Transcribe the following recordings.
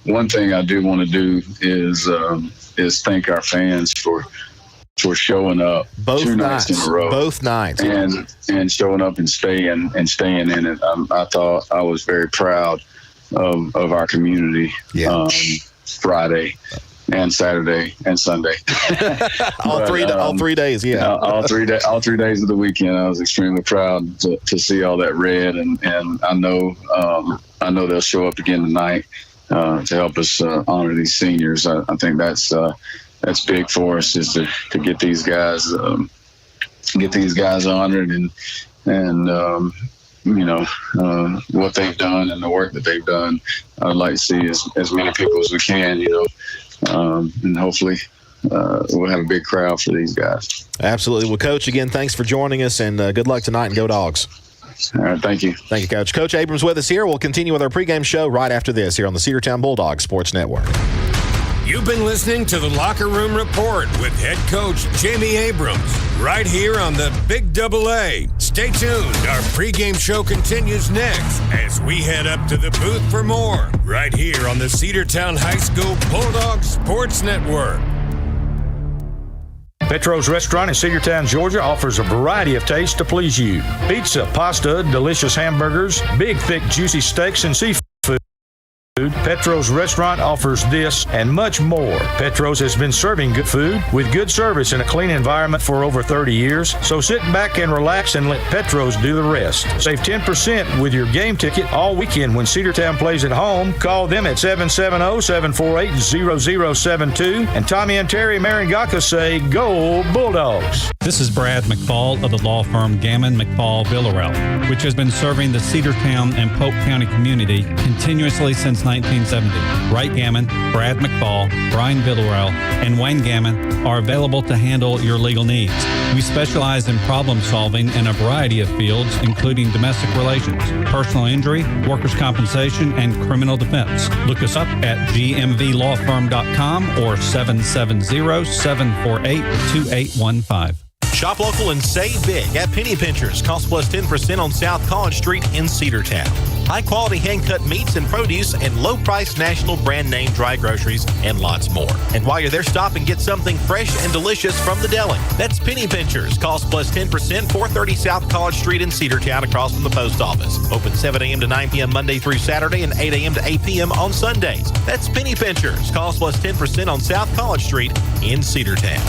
one thing I do want to do is thank our fans for showing up two nights in a row. Both nights. And showing up and staying in it. I thought I was very proud of our community. Yeah. Friday and Saturday and Sunday. all 3 days, yeah. all 3 days of the weekend, I was extremely proud to see all that red, and I know they'll show up again tonight to help us honor these seniors. I think that's big for us, is to get these guys honored and what they've done and the work that they've done. I'd like to see as many people as we can, and hopefully we'll have a big crowd for these guys. Absolutely. Well, Coach, again, thanks for joining us, and good luck tonight, and go Dogs. All right, thank you. Thank you, Coach. Coach Abrams with us here. We'll continue with our pregame show right after this here on the Cedartown Bulldogs Sports Network. You've been listening to the Locker Room Report with head coach Jamie Abrams right here on the Big AA. Stay tuned. Our pregame show continues next as we head up to the booth for more right here on the Cedartown High School Bulldogs Sports Network. Petro's Restaurant in Cedartown, Georgia offers a variety of tastes to please you. Pizza, pasta, delicious hamburgers, big, thick, juicy steaks, and seafood. Petro's Restaurant offers this and much more. Petro's has been serving good food with good service in a clean environment for over 30 years, so sit back and relax and let Petro's do the rest. Save 10% with your game ticket all weekend when Cedartown plays at home. Call them at 770-748-0072, and Tommy and Terry Marangaka say, Go Bulldogs! This is Brad McFall of the law firm Gammage, McFall, Villarreal, which has been serving the Cedartown and Polk County community continuously since 1970. Wright Gammage, Brad McFall, Brian Villarreal, and Wayne Gammage are available to handle your legal needs. We specialize in problem solving in a variety of fields, including domestic relations, personal injury, workers' compensation, and criminal defense. Look us up at gmvlawfirm.com or 770-748-2815. Shop local and save big at Penny Pinchers. Cost plus 10% on South College Street in Cedartown. High-quality hand-cut meats and produce and low-priced national brand-name dry groceries and lots more. And while you're there, stop and get something fresh and delicious from the deli. That's Penny Pinchers. Cost plus 10%, 430 South College Street in Cedartown across from the post office. Open 7 a.m. to 9 p.m. Monday through Saturday and 8 a.m. to 8 p.m. on Sundays. That's Penny Pinchers. Cost plus 10% on South College Street in Cedartown.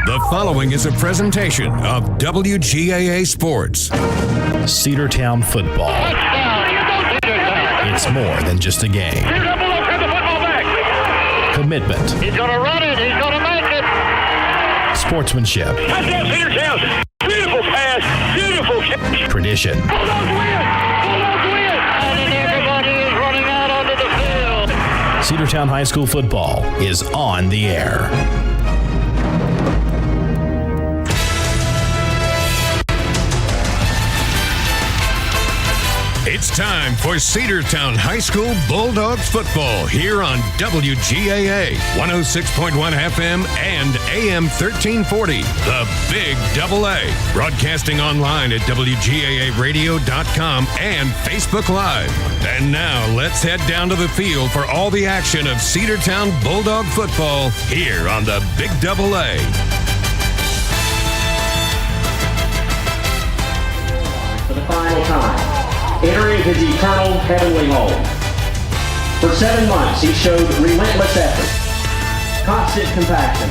The following is a presentation of WGAA Sports. Cedartown football. It's more than just a game. Commitment. He's going to run it. He's going to make it. Sportsmanship. Touchdown, Cedartown. Beautiful pass. Beautiful catch. Tradition. Bulldogs win. Bulldogs win. And everybody is running out onto the field. Cedartown High School football is on the air. It's time for Cedartown High School Bulldogs football here on WGAA 106.1 FM and AM 1340, the Big AA. Broadcasting online at WGAAradio.com and Facebook Live. And now let's head down to the field for all the action of Cedartown Bulldog football here on the Big AA. For the final time, entering his eternal heavenly home. For 7 months, he showed relentless effort, constant compassion,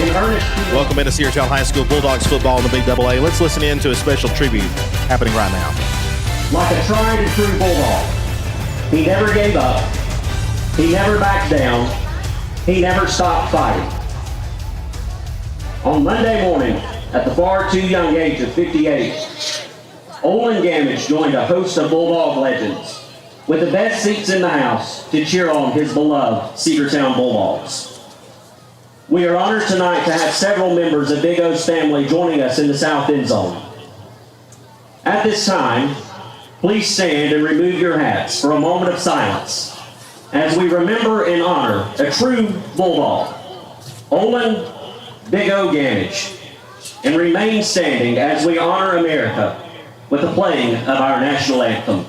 and earnest. Welcome into Cedartown High School Bulldogs football in the Big AA. Let's listen in to a special tribute happening right now. Like a tried and true Bulldog, he never gave up, he never backed down, he never stopped fighting. On Monday morning, at the far too young age of 58, Olen Gammage joined a host of Bulldog legends with the best seats in the house to cheer on his beloved Cedartown Bulldogs. We are honored tonight to have several members of Big O's family joining us in the south end zone. At this time, please stand and remove your hats for a moment of silence as we remember and honor a true Bulldog, Olen Big O Gammage, and remain standing as we honor America with the playing of our national anthem.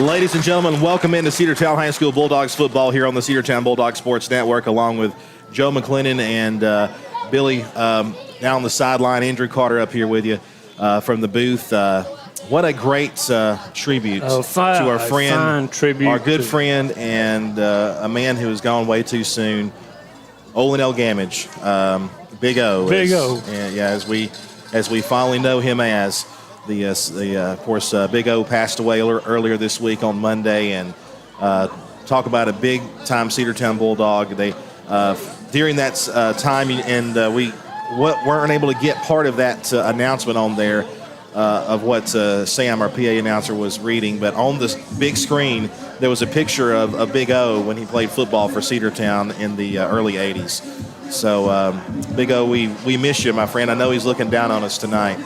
Ladies and gentlemen, welcome into Cedartown High School Bulldogs football here on the Cedartown Bulldogs Sports Network, along with Joe McLennan and Billy down on the sideline. Andrew Carter up here with you from the booth. What a great tribute to our friend, our good friend, and a man who has gone way too soon, Olen Gammage, Big O. Big O. And yeah, as we finally know him as. Of course, Big O passed away earlier this week on Monday, and talk about a big-time Cedartown Bulldog. They during that time, and we weren't able to get part of that announcement on there of what Sam, our PA announcer, was reading. But on this big screen, there was a picture of Big O when he played football for Cedartown in the early 80s. So, Big O, we miss you, my friend. I know he's looking down on us tonight.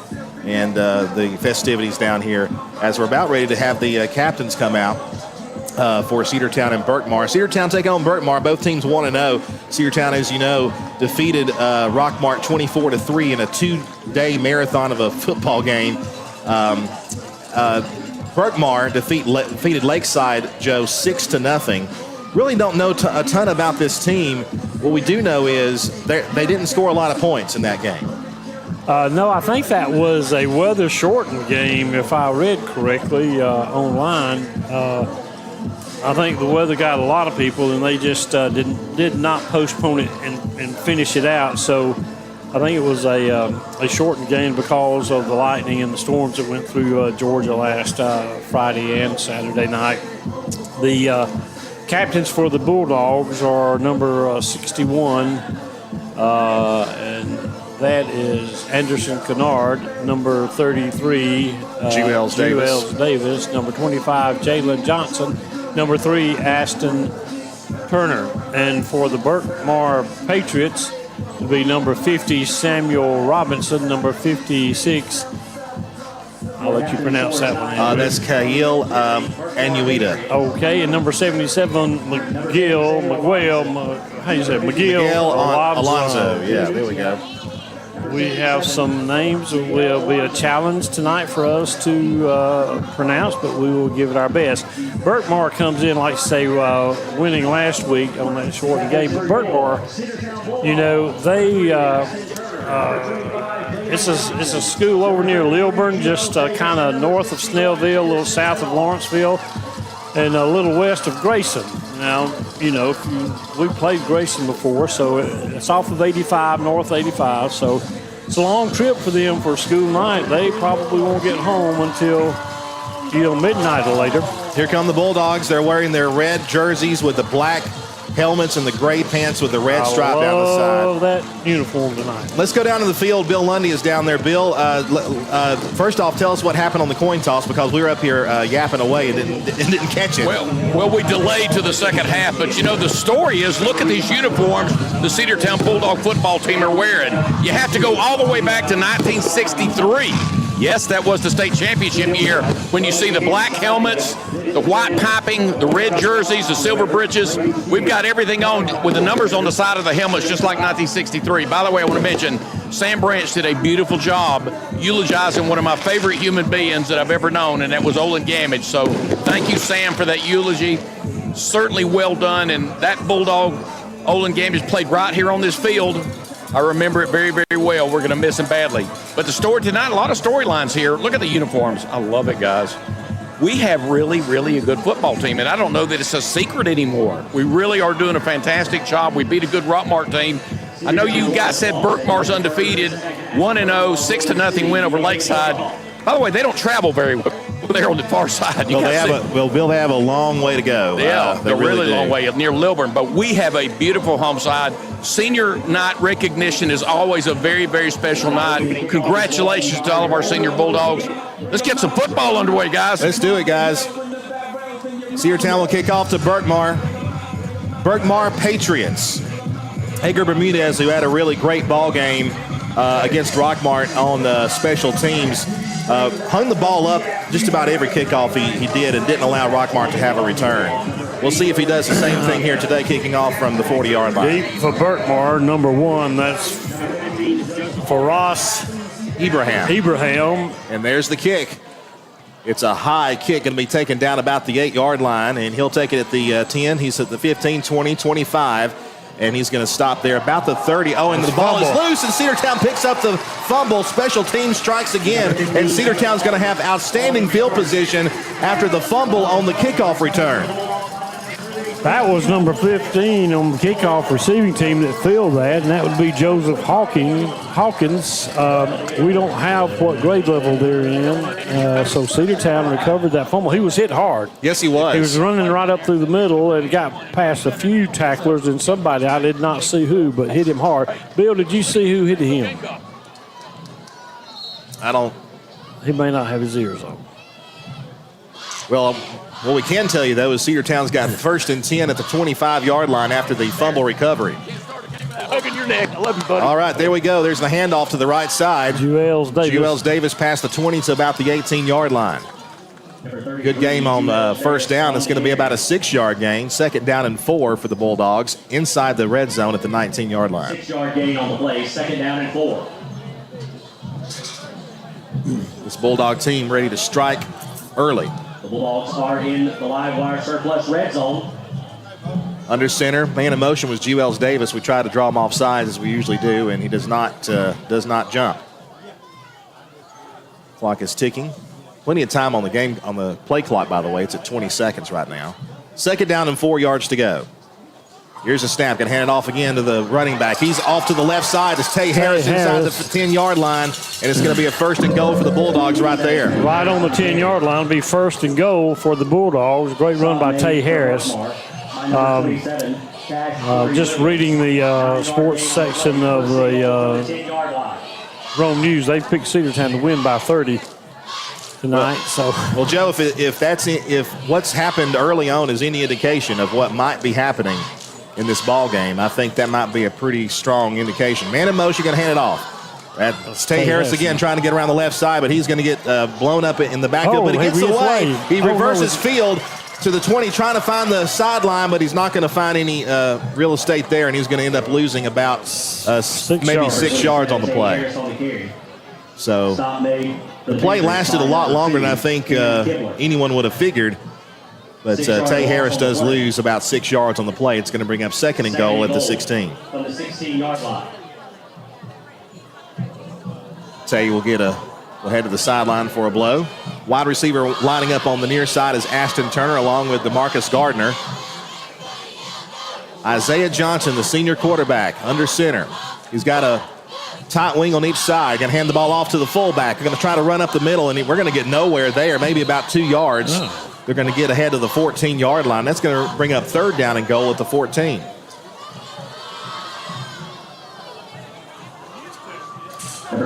And the festivities down here as we're about ready to have the captains come out for Cedartown and Berkmar. Cedartown taking on Berkmar. Both teams 1-0. Cedartown, as you know, defeated Rockmart 24-3 in a 2-day marathon of a football game. Berkmar defeated Lakeside, Joe, 6-0. Really don't know a ton about this team. What we do know is they didn't score a lot of points in that game. No, I think that was a weather-shortened game, if I read correctly online. I think the weather got a lot of people, and they just did not postpone it and finish it out. So I think it was a shortened game because of the lightning and the storms that went through Georgia last Friday and Saturday night. The captains for the Bulldogs are number 61, and that is Anderson Kennard, number 33, Jewels Davis, number 25, Jalen Johnson, number 3, Aston Turner. And for the Berkmar Patriots, it will be number 50, Samuel Robinson, number 56. I'll let you pronounce that one. That's Kail Anuita. Okay, and number 77, McGill Alonzo. Yeah, there we go. We have some names. It will be a challenge tonight for us to pronounce, but we will give it our best. Berkmar comes in, like I say, winning last week on that shortened game. But Berkmar, you know, they it's a school over near Lilburn, just kind of north of Snellville, a little south of Lawrenceville, and a little west of Grayson. Now, you know, we played Grayson before, so it's off of 85, north 85, so it's a long trip for them for school night. They probably won't get home until, midnight or later. Here come the Bulldogs. They're wearing their red jerseys with the black helmets and the gray pants with the red stripe down the side. I love that uniform tonight. Let's go down to the field. Bill Lundy is down there. Bill, first off, tell us what happened on the coin toss, because we were up here yapping away and didn't catch it. Well, we delayed to the second half, but the story is, look at these uniforms the Cedartown Bulldog football team are wearing. You have to go all the way back to 1963. Yes, that was the state championship year, when you see the black helmets, the white piping, the red jerseys, the silver breeches. We've got everything on with the numbers on the side of the helmets, just like 1963. By the way, I want to mention Sam Branch did a beautiful job eulogizing one of my favorite human beings that I've ever known, and that was Olen Gammage. So thank you, Sam, for that eulogy. Certainly well done. And that Bulldog, Olen Gammage, played right here on this field. I remember it very, very well. We're going to miss him badly. But the story tonight, a lot of storylines here. Look at the uniforms. I love it, guys. We have really, really a good football team, and I don't know that it's a secret anymore. We really are doing a fantastic job. We beat a good Rockmart team. I know you guys said Berkmar's undefeated, 1-0, 6-0 win over Lakeside. By the way, they don't travel very well. They're on the far side. They have a long way to go. Yeah, they're really long way near Lilburn. But we have a beautiful home side. Senior night recognition is always a very, very special night. Congratulations to all of our senior Bulldogs. Let's get some football underway, guys. Let's do it, guys. Cedartown will kick off to Berkmar. Berkmar Patriots. Hager Bermudez, who had a really great ball game against Rockmart on special teams, hung the ball up just about every kickoff he did, and didn't allow Rockmart to have a return. We'll see if he does the same thing here today, kicking off from the 40-yard line. Deep for Berkmar, number 1. That's for Ross Ibrahim. Ibrahim. And there's the kick. It's a high kick, going to be taken down about the 8-yard line, and he'll take it at the 10. He's at the 15, 20, 25. And he's going to stop there about the 30. Oh, and the ball is loose, and Cedartown picks up the fumble. Special teams strikes again, and Cedartown's going to have outstanding field position after the fumble on the kickoff return. That was number 15 on the kickoff receiving team that filled that, and that would be Joseph Hawkins. We don't have what grade level they're in, so Cedartown recovered that fumble. He was hit hard. Yes, he was. He was running right up through the middle and got past a few tacklers and somebody, I did not see who, but hit him hard. Bill, did you see who hit him? I don't. He may not have his ears on. Well, what we can tell you, though, is Cedartown's got 1st and 10 at the 25-yard line after the fumble recovery. Hugging your neck. I love you, buddy. All right, there we go. There's the handoff to the right side. Juelz Davis past the 20 to about the 18-yard line. Good game on first down. It's going to be about a 6-yard gain. 2nd down and 4 for the Bulldogs inside the red zone at the 19-yard line. 6-yard gain on the play. 2nd down and 4. This Bulldog team ready to strike early. The Bulldogs are in the live wire surplus red zone. Under center, man in motion was Juelz Davis. We try to draw him off sides as we usually do, and he does not jump. Clock is ticking. Plenty of time on the play clock, by the way. It's at 20 seconds right now. 2nd down and 4 yards to go. Here's a snap. Going to hand it off again to the running back. He's off to the left side. It's Tay Harris inside the 10-yard line, and it's going to be a 1st and goal for the Bulldogs right there. Right on the 10-yard line will be 1st and goal for the Bulldogs. Great run by Tay Harris. Just reading the sports section of the Rome News, they picked Cedartown to win by 30 tonight. Well, Joe, if what's happened early on is any indication of what might be happening in this ball game, I think that might be a pretty strong indication. Man in motion, going to hand it off. That's Tay Harris again trying to get around the left side, but he's going to get blown up in the backfield. But he gets away. He reverses field to the 20, trying to find the sideline, but he's not going to find any real estate there, and he's going to end up losing about maybe 6 yards on the play. So the play lasted a lot longer than I think anyone would have figured. But Tay Harris does lose about 6 yards on the play. It's going to bring up 2nd and goal at the 16. From the 16-yard line. Tay will head to the sideline for a blow. Wide receiver lining up on the near side is Ashton Turner along with DeMarcus Gardner. Isaiah Johnson, the senior quarterback, under center. He's got a tight wing on each side. Going to hand the ball off to the fullback. They're going to try to run up the middle, and we're going to get nowhere there, maybe about 2 yards. Oh. They're going to get ahead of the 14-yard line. That's going to bring up 3rd down and goal at the 14.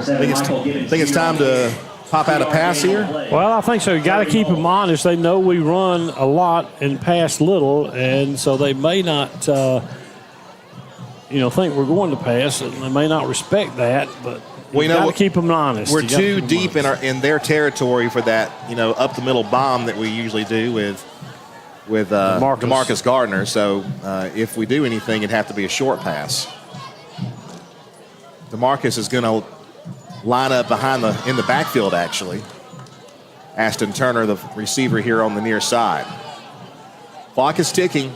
Think it's time to pop out a pass here? Well, I think so. You got to keep them honest. They know we run a lot and pass little, and so they may not, think we're going to pass, and they may not respect that, but we got to keep them honest. We're too deep in their territory for that, up the middle bomb that we usually do with DeMarcus Gardner. So if we do anything, it'd have to be a short pass. DeMarcus is going to line up in the backfield, actually. Ashton Turner, the receiver here on the near side. Clock is ticking.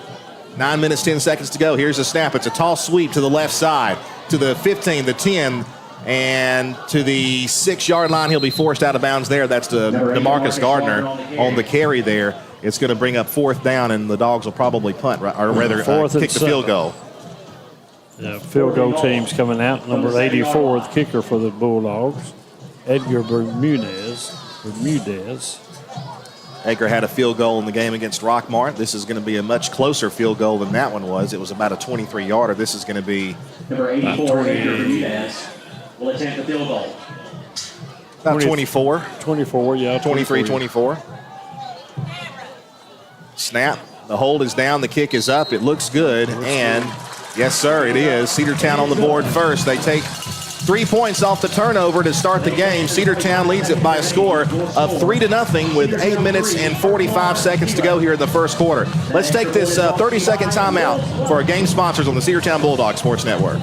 9 minutes, 10 seconds to go. Here's a snap. It's a tall sweep to the left side, to the 15, the 10, and to the 6-yard line. He'll be forced out of bounds there. That's DeMarcus Gardner on the carry there. It's going to bring up 4th down, and the Dogs will probably punt, or rather kick the field goal. Yeah, field goal team's coming out. Number 84, the kicker for the Bulldogs, Edgar Bermudez. Edgar had a field goal in the game against Rockmart. This is going to be a much closer field goal than that one was. It was about a 23-yarder. This is going to be number 84, Edgar Bermudez will attempt the field goal. About 24. 24, yeah. 23-24. Snap. The hold is down. The kick is up. It looks good. And, yes, sir, it is. Cedartown on the board first. They take 3 points off the turnover to start the game. Cedartown leads it by a score of 3-0 with 8 minutes and 45 seconds to go here in the first quarter. Let's take this 30-second timeout for our game sponsors on the Cedartown Bulldogs Sports Network.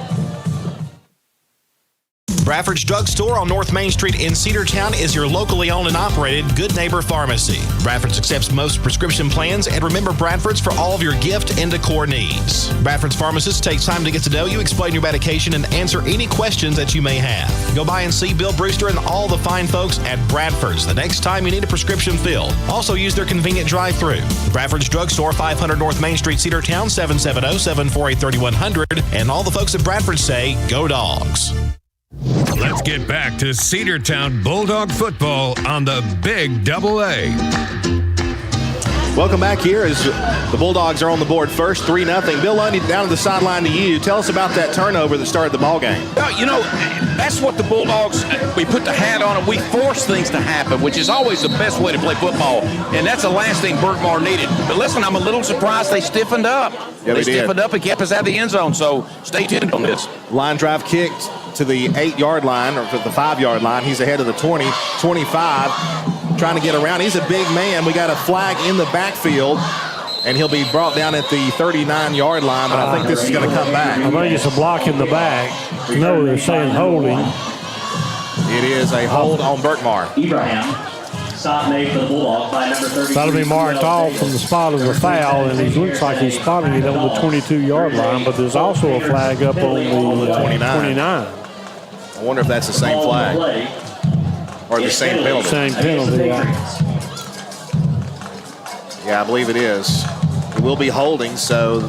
Bradford's Drugstore on North Main Street in Cedartown is your locally owned and operated Good Neighbor Pharmacy. Bradford's accepts most prescription plans, and remember Bradford's for all of your gift and decor needs. Bradford's pharmacist takes time to get to know you, explain your medication, and answer any questions that you may have. Go by and see Bill Brewster and all the fine folks at Bradford's the next time you need a prescription filled. Also use their convenient drive-thru. Bradford's Drugstore, 500 North Main Street, Cedartown, 770-748-3100. And all the folks at Bradford say, go Dogs. Let's get back to Cedartown Bulldog football on the Big Double A. Welcome back here as the Bulldogs are on the board first, 3-0. Bill Lundy, down to the sideline to you. Tell us about that turnover that started the ball game. Well, that's what the Bulldogs, we put the hat on and we force things to happen, which is always the best way to play football. And that's the last thing Berkmar needed. But listen, I'm a little surprised they stiffened up. Yeah, they stiffened up and kept us out of the end zone, so stay tuned on this. Line drive kicked to the 8-yard line, or to the 5-yard line. He's ahead of the 20, 25, trying to get around. He's a big man. We got a flag in the backfield, and he'll be brought down at the 39-yard line, but I think this is going to come back. I think it's a block in the back. No, they're saying holding. It is a hold on Berkmar. Ibrahim. Stop made for the Bulldogs by number 30. That'll be marked off from the spot of the foul, and it looks like he's spotting it on the 22-yard line, but there's also a flag up on the 29. I wonder if that's the same flag or the same penalty. Same penalty, Yeah, I believe it is. It will be holding, so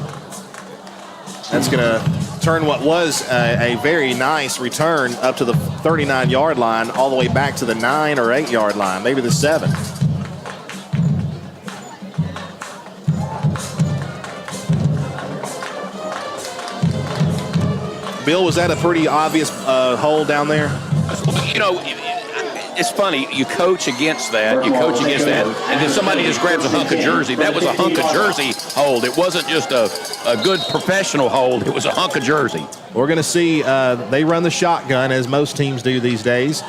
that's going to turn what was a very nice return up to the 39-yard line all the way back to the 9 or 8-yard line, maybe the 7. Bill, was that a pretty obvious hold down there? It's funny. You coach against that. And then somebody just grabs a hunk of jersey. That was a hunk of jersey hold. It wasn't just a good professional hold. It was a hunk of jersey. We're going to see they run the shotgun, as most teams do these days.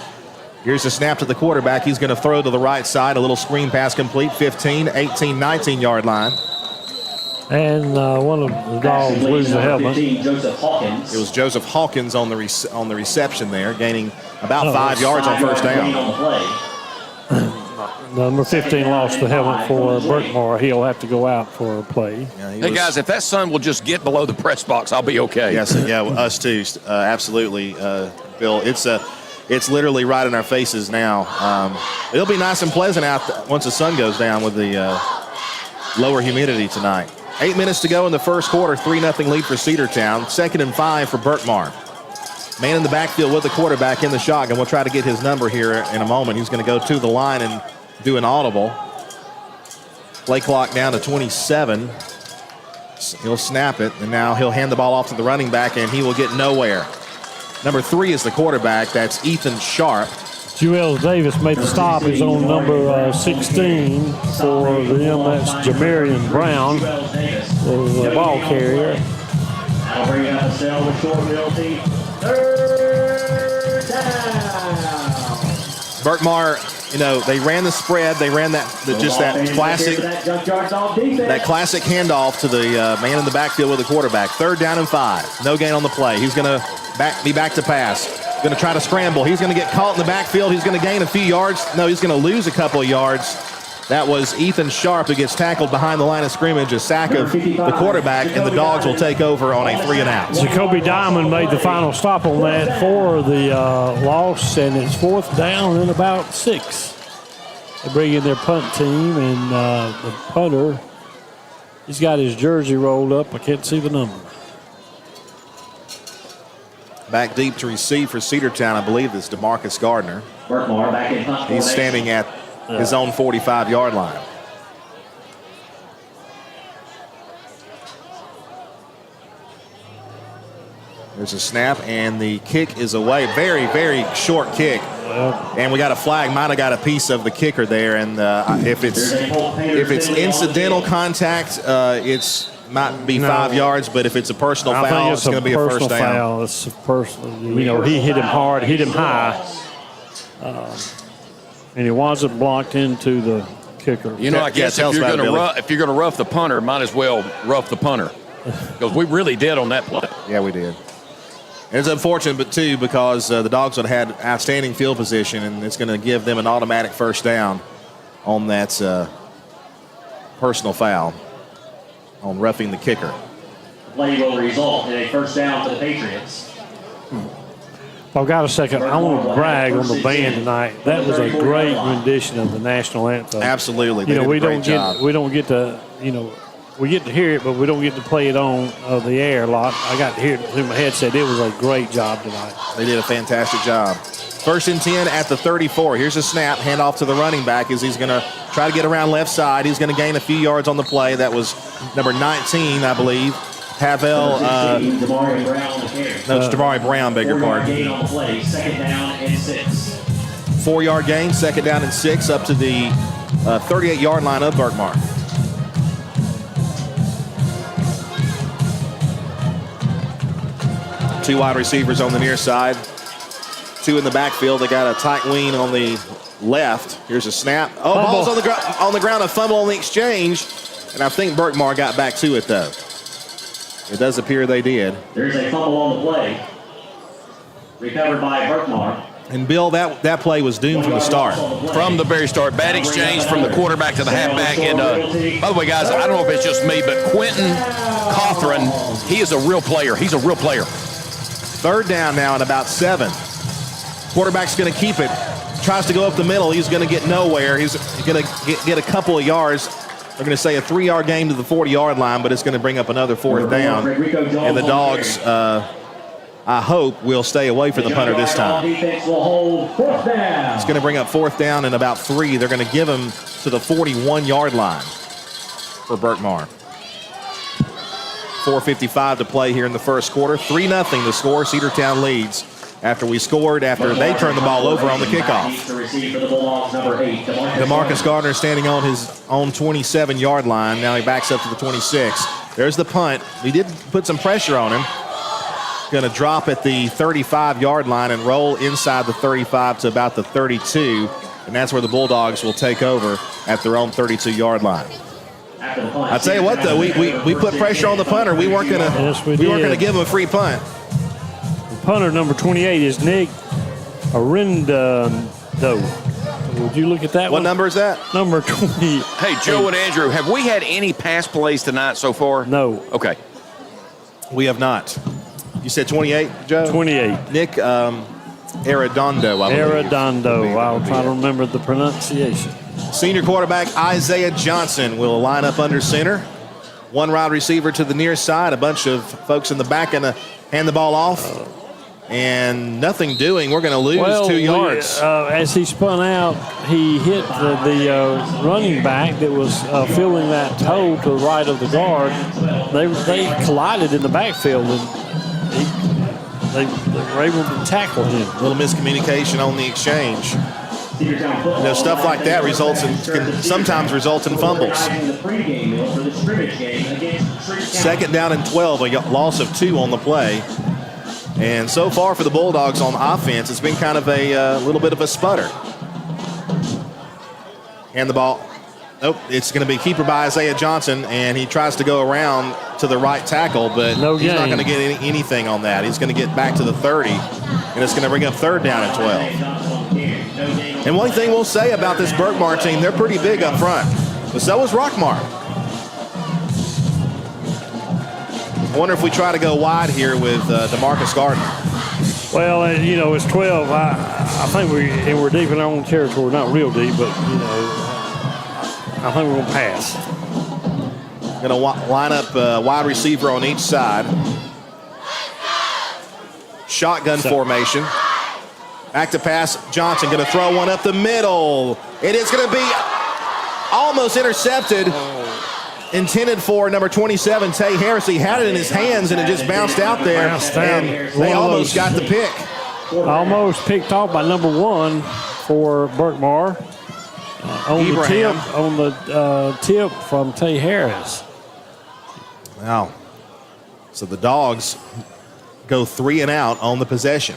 Here's the snap to the quarterback. He's going to throw to the right side. A little screen pass complete. 15, 18, 19-yard line. And one of the Dogs lose the helmet. It was Joseph Hawkins on the reception there, gaining about 5 yards on first down. Number 15 lost the helmet for Berkmar. He'll have to go out for a play. Hey, guys, if that sun will just get below the press box, I'll be okay. Yes, yeah, us too. Absolutely, Bill. It's literally right in our faces now. It'll be nice and pleasant out once the sun goes down with the lower humidity tonight. 8 minutes to go in the first quarter, 3-0 lead for Cedartown. 2nd and 5 for Berkmar. Man in the backfield with the quarterback in the shotgun. We'll try to get his number here in a moment. He's going to go to the line and do an audible. Play clock down to 27. He'll snap it, and now he'll hand the ball off to the running back, and he will get nowhere. Number 3 is the quarterback. That's Ethan Sharp. Jewel Davis made the stop. He's on number 16 for them. That's Jamarian Brown, the ball carrier. I'll bring up a cell with short ability. 3rd down. Berkmar, they ran the spread. They ran that classic handoff to the man in the backfield with the quarterback. 3rd down and 5. No gain on the play. He's going to be back to pass. Going to try to scramble. He's going to get caught in the backfield. He's going to gain a few yards. No, he's going to lose a couple of yards. That was Ethan Sharp who gets tackled behind the line of scrimmage. A sack of the quarterback, and the Dogs will take over on a 3-and-out. Jacoby Diamond made the final stop on that for the loss, and it's 4th down and about 6. They bring in their punt team, and the punter, he's got his jersey rolled up. I can't see the number. Back deep to receive for Cedartown, I believe it's DeMarcus Gardner. He's standing at his own 45-yard line. There's a snap, and the kick is away. Very, very short kick. And we got a flag. Might have got a piece of the kicker there. And if it's incidental contact, it's might be 5 yards. But if it's a personal foul, it's going to be a first down. Foul. It's a personal. He hit him hard, hit him high, and he wasn't blocked into the kicker. I guess if you're going to rough the punter, might as well rough the punter, because we really did on that play. Yeah, we did. And it's unfortunate, but too, because the Dogs would have had outstanding field position, and it's going to give them an automatic first down on that personal foul on roughing the kicker. Play will result in a first down for the Patriots. I've got a second. I want to brag on the band tonight. That was a great rendition of the national anthem. Absolutely. We don't get to, we get to hear it, but we don't get to play it on the air a lot. I got to hear it through my headset. It was a great job tonight. They did a fantastic job. 1st and 10 at the 34. Here's a snap, handoff to the running back as he's going to try to get around left side. He's going to gain a few yards on the play. That was number 19, I believe. Pavel, it's Jamari Brown, beg your pardon. Gain on the play, 2nd down and 6. 4-yard gain, 2nd down and 6, up to the 38-yard line of Berkmar. Two wide receivers on the near side, 2 in the backfield. They got a tight wing on the left. Here's a snap. Oh, ball's on the ground, a fumble on the exchange, and I think Berkmar got back to it though. It does appear they did. There's a fumble on the play. Recovered by Berkmar. And Bill, that play was doomed from the start. From the very start. Bad exchange from the quarterback to the halfback. And by the way, guys, I don't know if it's just me, but Quentin Cawthron, he is a real player. He's a real player. 3rd down now at about 7. Quarterback's going to keep it. Tries to go up the middle. He's going to get nowhere. He's going to get a couple of yards. They're going to say a 3-yard gain to the 40-yard line, but it's going to bring up another 4th down. And the Dogs, I hope, will stay away from the punter this time. Defense will hold 4th down. It's going to bring up 4th down and about 3. They're going to give him to the 41-yard line for Berkmar. 4:55 to play here in the first quarter. 3-0 the score. Cedartown leads after they turned the ball over on the kickoff. DeMarcus Gardner standing on his own 27-yard line. Now he backs up to the 26. There's the punt. We did put some pressure on him. Going to drop at the 35-yard line and roll inside the 35 to about the 32. And that's where the Bulldogs will take over at their own 32-yard line. I tell you what, though, we put pressure on the punter. We weren't going to give him a free punt. Punter number 28 is Nick Arendado. Would you look at that What one? number is that? Number 20. Hey, Joe and Andrew, have we had any pass plays tonight so far? No. Okay. We have not. You said 28, Joe? 28. Nick Arredondo, I believe. Arredondo. I'll try to remember the pronunciation. Senior quarterback Isaiah Johnson will line up under center. 1 wide receiver to the near side. A bunch of folks in the back going to hand the ball off. And nothing doing. We're going to lose 2 yards. As he spun out, he hit the running back that was filling that toe to the right of the guard. They collided in the backfield, and they were able to tackle him. A little miscommunication on the exchange. Stuff like that can sometimes result in fumbles. 2nd down and 12, a loss of 2 on the play. And so far for the Bulldogs on offense, it's been kind of a little bit of a sputter. And the ball, it's going to be keeper by Isaiah Johnson, and he tries to go around to the right tackle, but he's not going to get anything on that. He's going to get back to the 30, and it's going to bring up 3rd down and 12. And one thing we'll say about this Berkmar team, they're pretty big up front, but so is Rockmar. I wonder if we try to go wide here with DeMarcus Gardner. Well, it's 12. I think we're deep in our own territory. Not real deep, but, I think we're going to pass. Going to line up wide receiver on each side. Shotgun formation. Back to pass. Johnson going to throw one up the middle. It is going to be almost intercepted. Intended for number 27, Tay Harris. He had it in his hands, and it just bounced out there. And they almost got the pick. Almost picked off by number 1 for Berkmar. On the tip from Tay Harris. Wow. So the Dogs go 3 and out on the possession.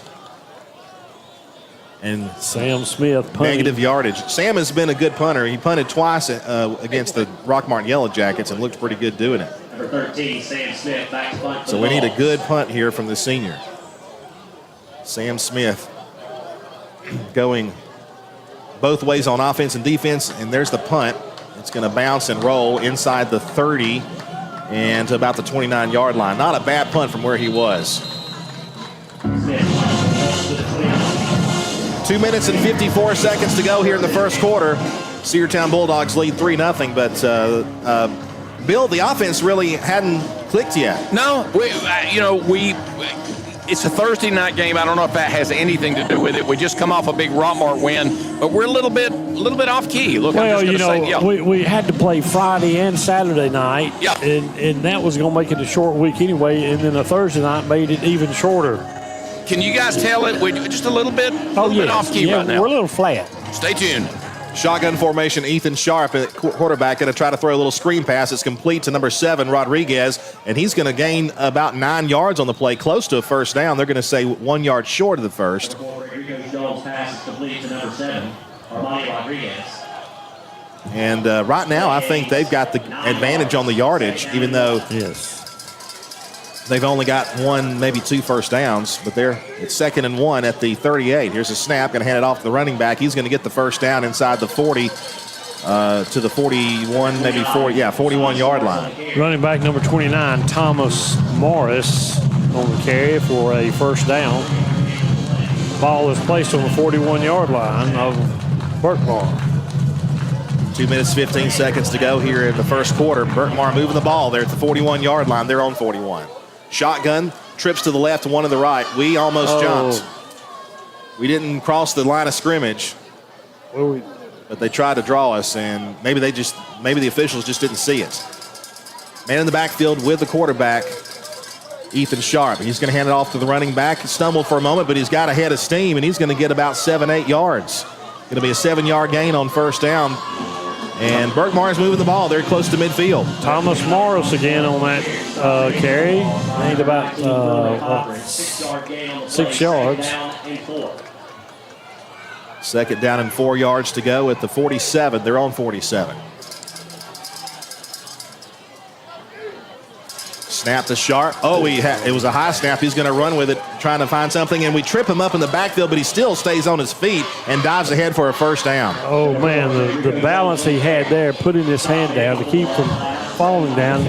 And Sam Smith punting. Negative yardage. Sam has been a good punter. He punted twice against the Rockmart Yellow Jackets and looked pretty good doing it. Number 13, Sam Smith, back to punt. So we need a good punt here from the senior. Sam Smith going both ways on offense and defense, and there's the punt. It's going to bounce and roll inside the 30 and to about the 29-yard line. Not a bad punt from where he was. 2 minutes and 54 seconds to go here in the first quarter. Cedartown Bulldogs lead 3-0, but Bill, the offense really hadn't clicked yet. No, it's a Thursday night game. I don't know if that has anything to do with it. We just come off a big Rockmart win, but we're a little bit off key. Look, well, I'm just going to say, yeah. we had to play Friday and Saturday night, yeah. and that was going to make it a short week anyway, and then a Thursday night made it even shorter. Can you guys tell it? We're just a little bit off key right now. We're a little flat. Stay tuned. Shotgun formation, Ethan Sharp at quarterback, going to try to throw a little screen pass. It's complete to number 7, Rodriguez, and he's going to gain about 9 yards on the play, close to a first down. They're going to say 1 yard short of the first. Jones' pass is complete to number 7, Armani Rodriguez. And right now, I think they've got the advantage on the yardage, even though they've only got 1, maybe 2 first downs, but it's 2nd and 1 at the 38. Here's a snap, going to hand it off to the running back. He's going to get the first down inside the 40 to the 41, maybe 41-yard line. Running back number 29, Thomas Morris, on the carry for a first down. Ball is placed on the 41-yard line of Berkmar. 2 minutes, 15 seconds to go here in the first quarter. Berkmar moving the ball there at the 41-yard line. They're on 41. Shotgun, trips to the left, 1 to the right. We almost jumped. We didn't cross the line of scrimmage, but they tried to draw us, and maybe the officials just didn't see it. Man in the backfield with the quarterback, Ethan Sharp. He's going to hand it off to the running back. He stumbled for a moment, but he's got a head of steam, and he's going to get about 7-8 yards. Going to be a 7-yard gain on first down. And Berkmar is moving the ball. They're close to midfield. Thomas Morris again on that carry. Made about 6 yards. 2nd down and 4 yards to go at the 47. They're on 47. Snap to Sharp. It was a high snap. He's going to run with it, trying to find something, and we trip him up in the backfield, but he still stays on his feet and dives ahead for a first down. Oh, man, the balance he had there, putting his hand down to keep from falling down,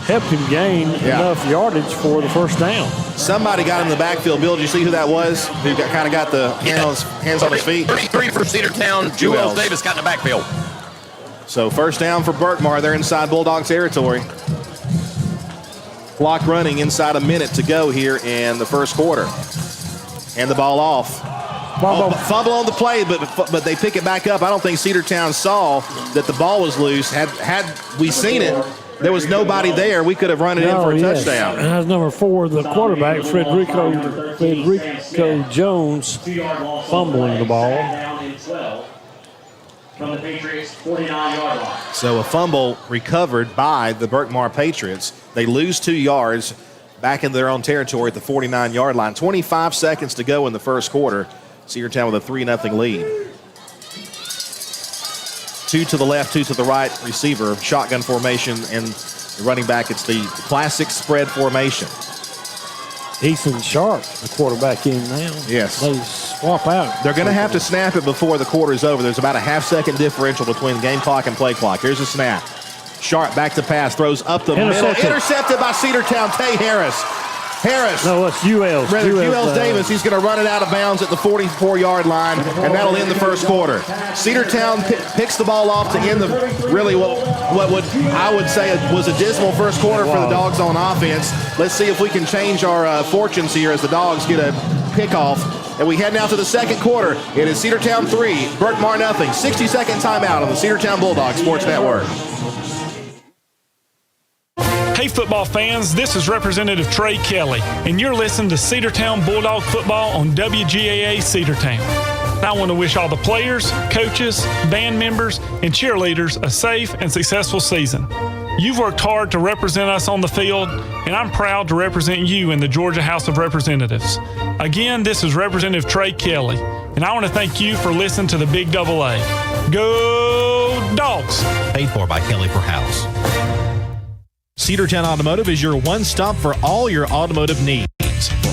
helped him gain enough yardage for the first down. Somebody got in the backfield. Bill, did you see who that was? Who kind of got the hands on his feet? 33 for Cedartown. Jewels Davis got in the backfield. So first down for Berkmar. They're inside Bulldog territory. Clock running, inside a minute to go here in the first quarter. Hand the ball off. Fumble on the play, but they pick it back up. I don't think Cedartown saw that the ball was loose. Had we seen it, there was nobody there. We could have run it in for a touchdown. And that's number 4, the quarterback, Frederico Jones, fumbling the ball. From the Patriots' 49-yard line. So a fumble recovered by the Berkmar Patriots. They lose 2 yards back into their own territory at the 49-yard line. 25 seconds to go in the first quarter. Cedartown with a 3-0 lead. 2 to the left, 2 to the right receiver. Shotgun formation, and the running back, it's the classic spread formation. Ethan Sharp, the quarterback in now. Yes. They swap out. They're going to have to snap it before the quarter is over. There's about a half-second differential between game clock and play clock. Here's a snap. Sharp back to pass, throws up the middle. Intercepted by Cedartown. Tay Harris. No, it's UL's. UL's Davis. He's going to run it out of bounds at the 44-yard line, and that'll end the first quarter. Cedartown picks the ball off to end what would I would say was a dismal first quarter for the Dogs on offense. Let's see if we can change our fortunes here as the Dogs get a kickoff. And we head now to the second quarter. It is Cedartown 3, Berkmar nothing. 60-second timeout on the Cedartown Bulldogs Sports Network. Hey football fans, this is Representative Trey Kelly, and you're listening to Cedartown Bulldog football on WGAA Cedartown. I want to wish all the players, coaches, band members, and cheerleaders a safe and successful season. You've worked hard to represent us on the field, and I'm proud to represent you in the Georgia House of Representatives. Again, this is Representative Trey Kelly, and I want to thank you for listening to the Big Double A. Go Dogs! Paid for by Kelly for House. Cedartown Automotive is your one-stop for all your automotive needs.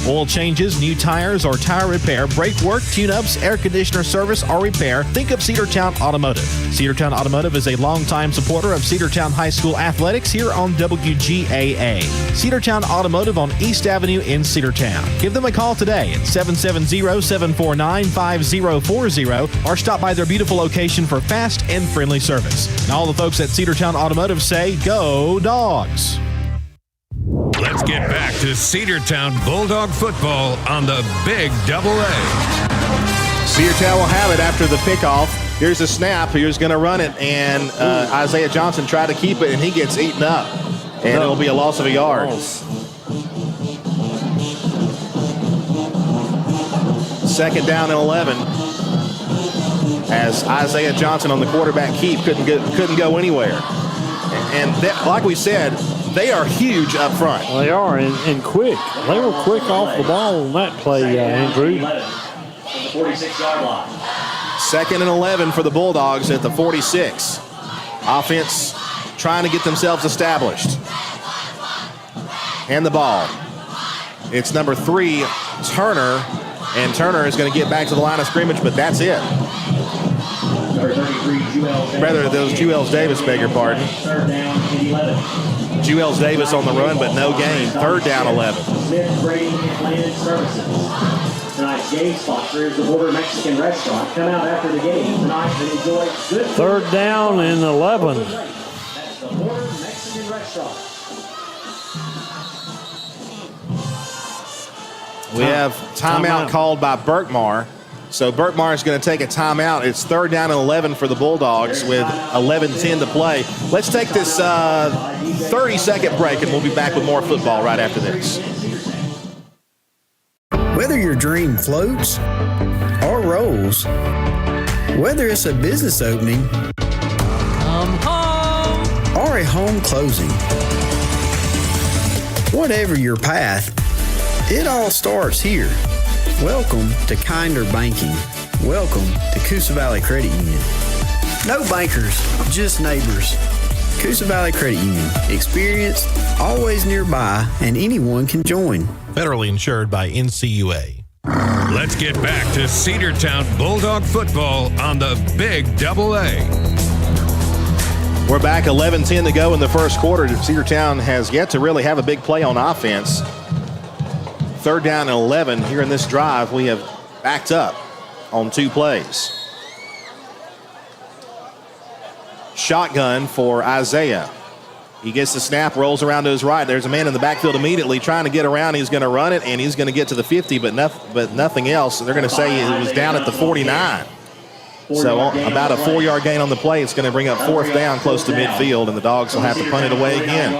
For Oil changes, new tires or tire repair, brake work, tune-ups, air conditioner service or repair, think of Cedartown Automotive. Cedartown Automotive is a longtime supporter of Cedartown High School athletics here on WGAA. Cedartown Automotive on East Avenue in Cedartown. Give them a call today at 770-749-5040 or stop by their beautiful location for fast and friendly service. And all the folks at Cedartown Automotive say, go Dogs! Let's get back to Cedartown Bulldog football on the Big Double A. Cedartown will have it after the pickoff. Here's a snap. Here's going to run it, and Isaiah Johnson tried to keep it, and he gets eaten up. And it'll be a loss of a yard. Second down and 11. As Isaiah Johnson on the quarterback keep couldn't go anywhere. And that, like we said, they are huge up front. They are, and quick. They were quick off the ball on that play, Andrew. 46-yard line. Second and 11 for the Bulldogs at the 46. Offense trying to get themselves established. And the ball. It's number 3, Turner. And Turner is going to get back to the line of scrimmage, but that's it. Rather, those Jewels Davis, beg your pardon. Third down and 11. Jewels Davis on the run, but no gain. Third down, 11. Smith Brady Planted Services. Tonight's game sponsor is the Border Mexican Restaurant. Come out after the game tonight and enjoy good food. Third down and 11. That's the Border Mexican Restaurant. We have timeout called by Berkmar. So Berkmar is going to take a timeout. It's third down and 11 for the Bulldogs with 11:10 to play. Let's take this 30-second break, and we'll be back with more football right after this. Whether your dream floats or rolls, whether it's a business opening or a home closing, whatever your path, it all starts here. Welcome to Kinder Banking. Welcome to Coosa Valley Credit Union. No bankers, just neighbors. Coosa Valley Credit Union. Experienced, always nearby, and anyone can join. Federally insured by NCUA. Let's get back to Cedartown Bulldog football on the Big Double A. We're back, 11:10 to go in the first quarter. Cedartown has yet to really have a big play on offense. Third down and 11 here in this drive. We have backed up on 2 plays. Shotgun for Isaiah. He gets the snap, rolls around to his right. There's a man in the backfield immediately trying to get around. He's going to run it, and he's going to get to the 50, but nothing else. They're going to say he was down at the 49. So about a 4-yard gain on the play. It's going to bring up fourth down close to midfield, and the Dogs will have to punt it away again.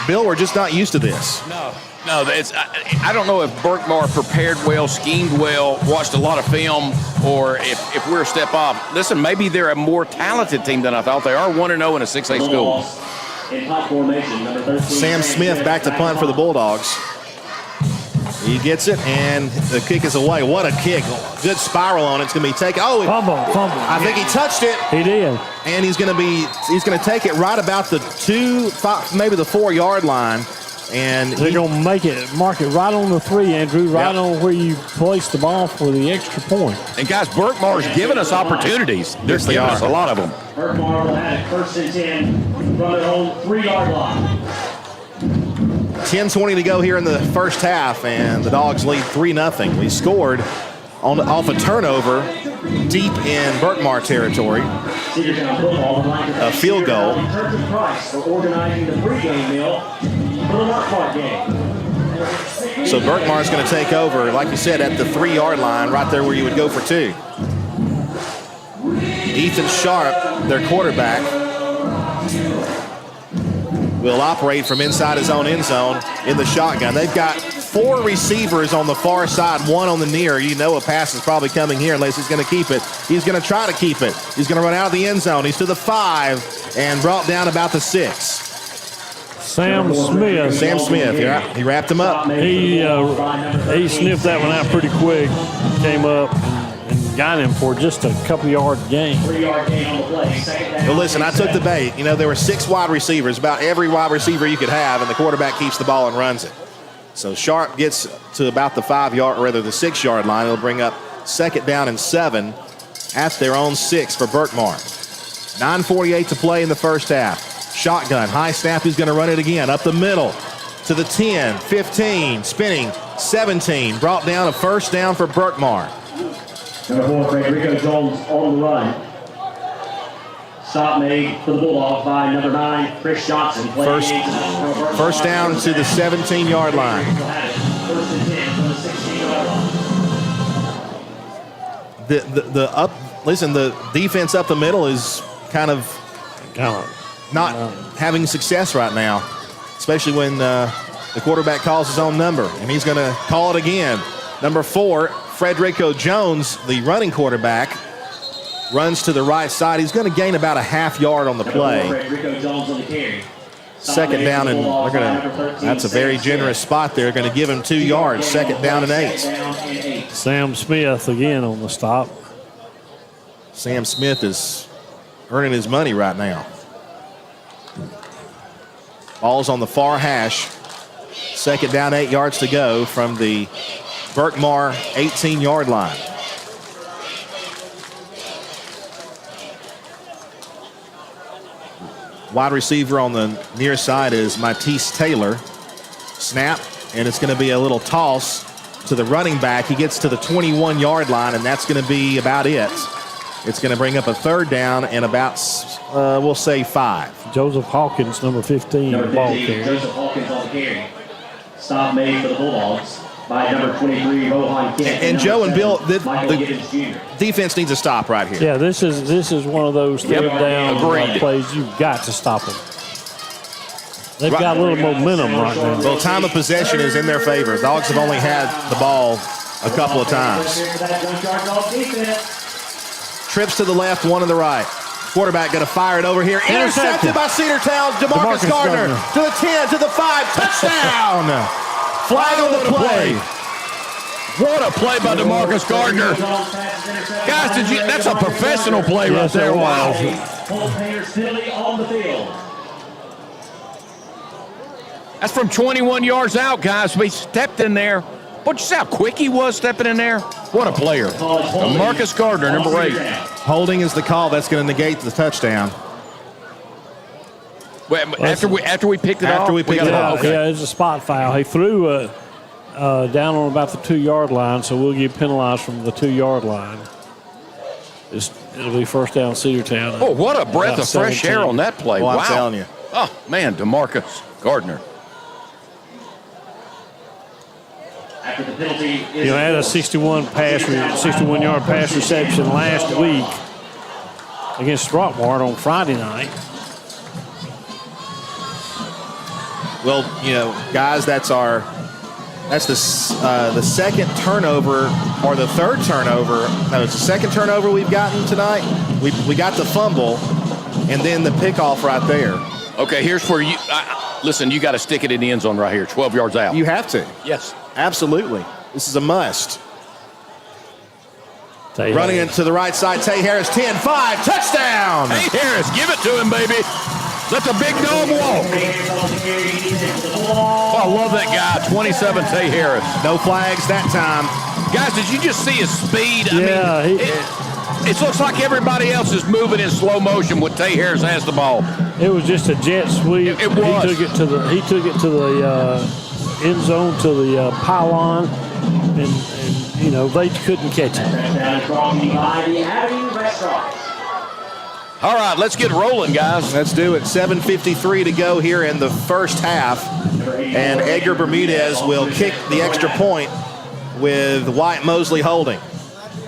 Bill, we're just not used to this. No, I don't know if Berkmar prepared well, schemed well, watched a lot of film, or if we're a step off. Listen, maybe they're a more talented team than I thought. They are 1-0 in a 6A school. Sam Smith back to punt for the Bulldogs. He gets it, and the kick is away. What a kick. Good spiral on it. It's going to be taken. Oh, fumble. I think he touched it. He did. And he's going to take it right about the maybe the 4-yard line. And they're going to mark it right on the 3, Andrew, right on where you place the ball for the extra point. And guys, Berkmar's giving us opportunities. They're giving us a lot of them. Berkmar will have it first and 10 from their own 3-yard line. 10:20 to go here in the first half, and the Dogs lead 3-0. We scored off a turnover deep in Berkmar territory. A field goal. For organizing the pregame meal for the Berkmar game. So Berkmar is going to take over, like you said, at the 3-yard line, right there where you would go for 2. Ethan Sharp, their quarterback, will operate from inside his own end zone in the shotgun. They've got 4 receivers on the far side, 1 on the near. You know a pass is probably coming here unless he's going to keep it. He's going to try to keep it. He's going to run out of the end zone. He's to the 5 and brought down about the 6. Sam Smith. He wrapped him up. He sniffed that one out pretty quick. Came up and got him for just a couple-yard gain. 3-yard gain on the play. Second down. Well, listen, I took the bait. You know, there were 6 wide receivers, about every wide receiver you could have, and the quarterback keeps the ball and runs it. So Sharp gets to about the 5-yard, or rather the 6-yard line. It'll bring up second down and 7 at their own 6 for Berkmar. 9:48 to play in the first half. Shotgun, high snap, he's going to run it again. Up the middle to the 10, 15, spinning, 17. Brought down a first down for Berkmar. Number 4, Frederico Jones on the run. Stop made for the Bulldogs by number 9, Chris Johnson. First down to the 17-yard line. First and 10 from the 16-yard line. The defense up the middle is kind of not having success right now, especially when the quarterback calls his own number, and he's going to call it again. Number 4, Frederico Jones, the running quarterback, runs to the right side. He's going to gain about a half yard on the play. Frederico Jones on the carry. Second down, and that's a very generous spot there. Going to give him 2 yards. Second down and 8. Sam Smith again on the stop. Sam Smith is earning his money right now. Ball's on the far hash. Second down, 8 yards to go from the Berkmar 18-yard line. Wide receiver on the near side is Matisse Taylor. Snap, and it's going to be a little toss to the running back. He gets to the 21-yard line, and that's going to be about it. It's going to bring up a third down and about, we'll say 5. Joseph Hawkins, number 15. Number 15, Joseph Hawkins on the carry. Stop made for the Bulldogs by number 23, Rohan Kent. And Joe and Bill, the Jr. defense needs a stop right here. Yeah, this is one of those third down plays you've got to stop them. They've got a little momentum right now. Well, time of possession is in their favor. Dogs have only had the ball a couple of times. Trips to the left, one to the right. Quarterback going to fire it over here. Intercepted by Cedartown. DeMarcus Gardner to the 10, to the 5. Touchdown! Flag on the play. What a play by DeMarcus Gardner. Guys, that's a professional play right there. Wow. That's from 21 yards out, guys. We stepped in there. But you see how quick he was stepping in there? What a player. DeMarcus Gardner, number 8. Holding is the call. That's going to negate the touchdown. After we picked it off? After we picked it off. Okay. Yeah, it's a spot foul. He threw down on about the 2-yard line, so we'll get penalized from the 2-yard line. It'll be first down Cedartown. Oh, what a breath of fresh air on that play. Well, wow. I'm telling you. Oh, man, DeMarcus Gardner. After the penalty, had a 61-yard pass reception last week against Throckmorton on Friday night. Well, guys, that's the second turnover, or the third turnover. No, it's the second turnover we've gotten tonight. We got the fumble, and then the pickoff right there. Okay, here's where you listen. You got to stick it in the end zone right here, 12 yards out. You have to. Yes, absolutely. This is a must. Running it to the right side, Tay Harris, 10-5, touchdown! Tay Harris, give it to him, baby. Let the big dog walk. Oh, I love that guy, 27, Tay Harris. No flags that time. Guys, did you just see his speed? Yeah, I mean, it looks like everybody else is moving in slow motion when Tay Harris has the ball. It was just a jet sweep. It was. He took it to the end zone, to the pylon, and they couldn't catch it. All right, let's get rolling, guys. Let's do it. 7:53 to go here in the first half. And Edgar Bermudez will kick the extra point with Wyatt Mosley holding.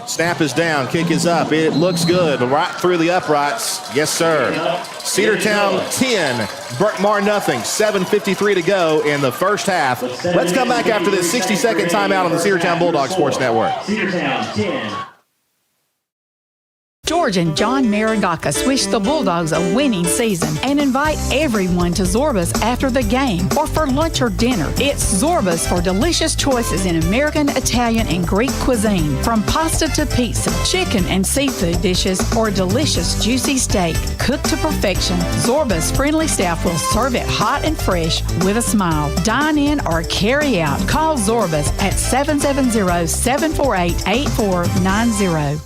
Snap is down, kick is up. It looks good. Right through the uprights. Yes, sir. Cedartown 10, Berkmar nothing. 7:53 to go in the first half. Let's come back after this 60-second timeout on the Cedartown Bulldogs Sports Network. Cedartown 10. George and John Maragakis wish the Bulldogs a winning season and invite everyone to Zorba's after the game or for lunch or dinner. It's Zorba's for delicious choices in American, Italian, and Greek cuisine. From pasta to pizza, chicken and seafood dishes, or delicious juicy steak. Cooked to perfection, Zorba's friendly staff will serve it hot and fresh with a smile. Dine in or carry out. Call Zorba's at 770-748-8490.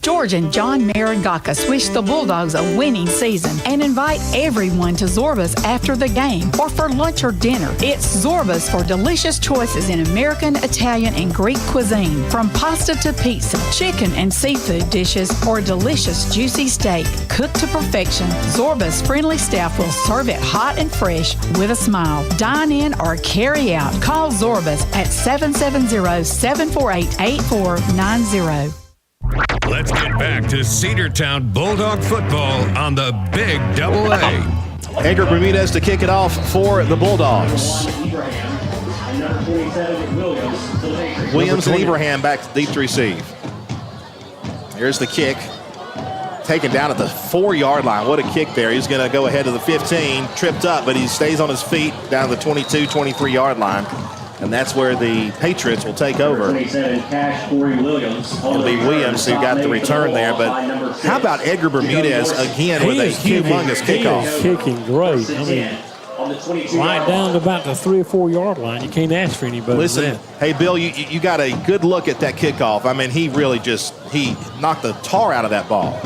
George and John Maragakis wish the Bulldogs a winning season and invite everyone to Zorba's after the game or for lunch or dinner. It's Zorba's for delicious choices in American, Italian, and Greek cuisine. From pasta to pizza, chicken and seafood dishes, or delicious juicy steak. Cooked to perfection, Zorba's friendly staff will serve it hot and fresh with a smile. Dine in or carry out. Call Zorba's at 770-748-8490. Let's get back to Cedartown Bulldog football on the Big Double A. Edgar Bermudez to kick it off for the Bulldogs. Williams and Ibrahim back deep to receive. Here's the kick. Taken down at the 4-yard line. What a kick there. He's going to go ahead to the 15. Tripped up, but he stays on his feet down to the 22, 23-yard line. And that's where the Patriots will take over. It'll be Williams who got the return there. But how about Edgar Bermudez again with a humongous kickoff? He is kicking great. I mean, right down to about the 3 or 4 yard line. You can't ask for anybody. Listen, hey, Bill, you got a good look at that kickoff. I mean, he really he knocked the tar out of that ball.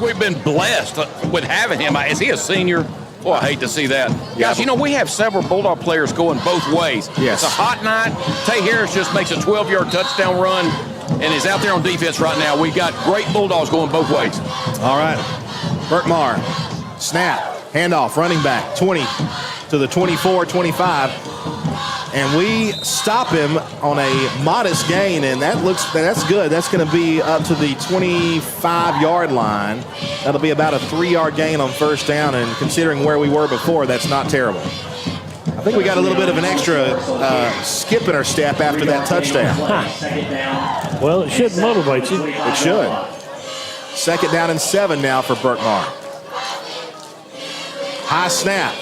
We've been blessed with having him. Is he a senior? Oh, I hate to see that. Yeah. Guys, we have several Bulldog players going both ways. Yes. It's a hot night. Tay Harris just makes a 12-yard touchdown run and is out there on defense right now. We've got great Bulldogs going both ways. All right. Berkmar, snap, handoff, running back, 20 to the 24, 25. And we stop him on a modest gain, and that's good. That's going to be up to the 25-yard line. That'll be about a 3-yard gain on first down, and considering where we were before, that's not terrible. I think we got a little bit of an extra skip in our step after that touchdown. Well, it should motivate you. It should. 2nd down and 7 now for Berkmar. High snap.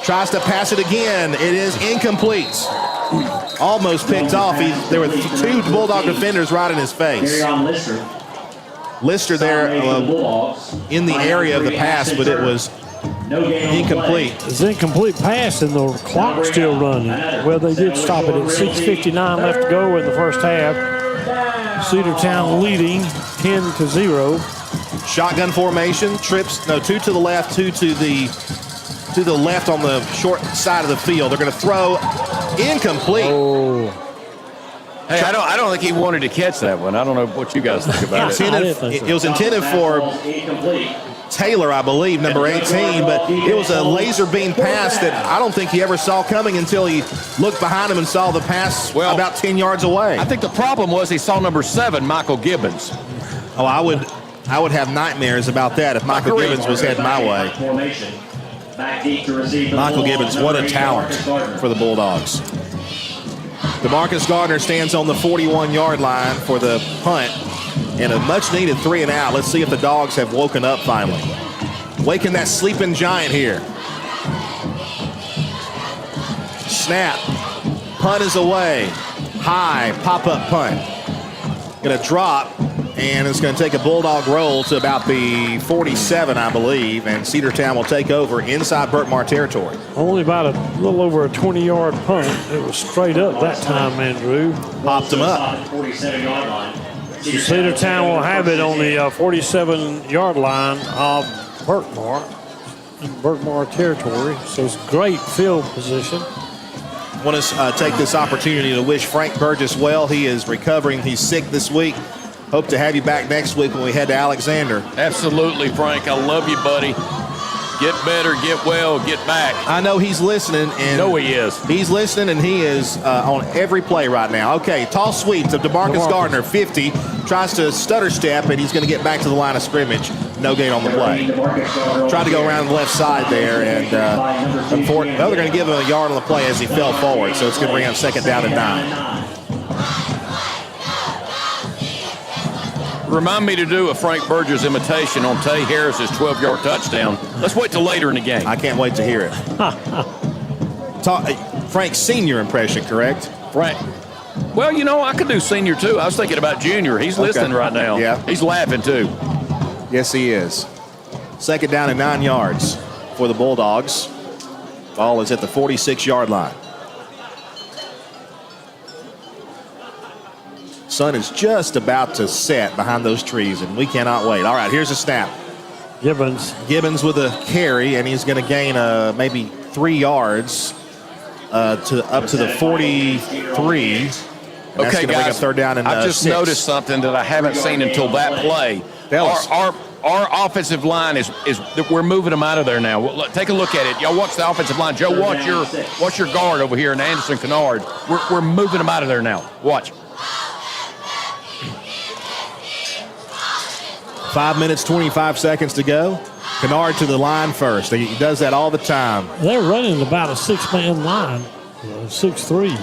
Tries to pass it again. It is incomplete. Almost picked off. There were 2 Bulldog defenders right in his face. Lister there in the area of the pass, but it was incomplete. It's an incomplete pass, and the clock's still running. Well, they did stop it at 6:59 left to go in the first half. Cedartown leading 10-0. Shotgun formation. Trips, 2 to the left, 2 to the left on the short side of the field. They're going to throw incomplete. Oh. Hey, I don't think he wanted to catch that one. I don't know what you guys think about it. It was intended for Taylor, I believe, number 18, but it was a laser beam pass that I don't think he ever saw coming until he looked behind him and saw the pass about 10 yards away. I think the problem was he saw number 7, Michael Gibbons. Oh, I would have nightmares about that if Michael Gibbons was heading my way. Michael Gibbons, what a talent for the Bulldogs. DeMarcus Gardner stands on the 41-yard line for the punt and a much-needed 3 and out. Let's see if the Dogs have woken up finally. Waking that sleeping giant here. Snap. Punt is away. High pop-up punt. Going to drop. And it's going to take a Bulldog roll to about the 47, I believe, and Cedartown will take over inside Berkmar territory. Only about a little over a 20-yard punt. It was straight up that time, Andrew. Popped him up. Cedartown will have it on the 47-yard line of Berkmar, in Berkmar territory. So it's great field position. I want to take this opportunity to wish Frank Burgess well. He is recovering. He's sick this week. Hope to have you back next week when we head to Alexander. Absolutely, Frank. I love you, buddy. Get better, get well, get back. I know he's listening. And no, he is. He's listening, and he is on every play right now. Okay, toss sweep to DeMarcus Gardner, 50. Tries to stutter step, and he's going to get back to the line of scrimmage. No gain on the play. Tried to go around the left side there, and they're going to give him a yard on the play as he fell forward, so it's going to bring up 2nd down and 9. Remind me to do a Frank Burgess imitation on Tay Harris's 12-yard touchdown. Let's wait till later in the game. I can't wait to hear it. Frank's senior impression, correct? Frank. Well, I could do senior too. I was thinking about junior. He's listening right now. Yeah. He's laughing too. Yes, he is. Second down and 9 yards for the Bulldogs. Ball is at the 46-yard line. Sun is just about to set behind those trees, and we cannot wait. All right, here's a snap. Gibbons with a carry, and he's going to gain maybe 3 yards up to the 43. Okay, guys, third down and I just 6. noticed something that I haven't seen until that play. Our offensive line is we're moving them out of there now. Take a look at it. Y'all watch the offensive line. Joe, watch your guard over here in Anderson Kennard. We're moving them out of there now. Watch. 5 minutes, 25 seconds to go. Kennard to the line first. He does that all the time. They're running about a 6-man line, 6-3.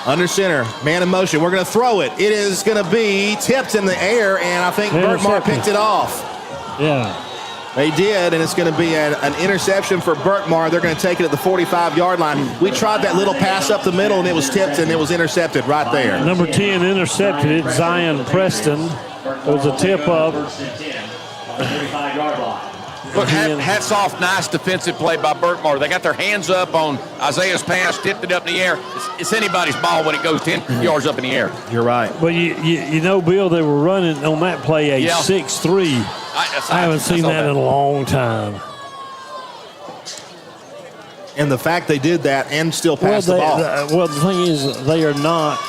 Under center, man in motion. We're going to throw it. It is going to be tipped in the air, and I think Berkmar picked it off. Yeah. They did, and it's going to be an interception for Berkmar. They're going to take it at the 45-yard line. We tried that little pass up the middle, and it was tipped, and it was intercepted right there. Number 10 intercepted it, Zion Preston. It was a tip up. Look, hats off, nice defensive play by Berkmar. They got their hands up on Isaiah's pass, tipped it up in the air. It's anybody's ball when it goes 10 yards up in the air. You're right. But Bill, they were running on that play a 6-3. I haven't seen that in a long time. And the fact they did that and still passed the ball. The thing is, they are not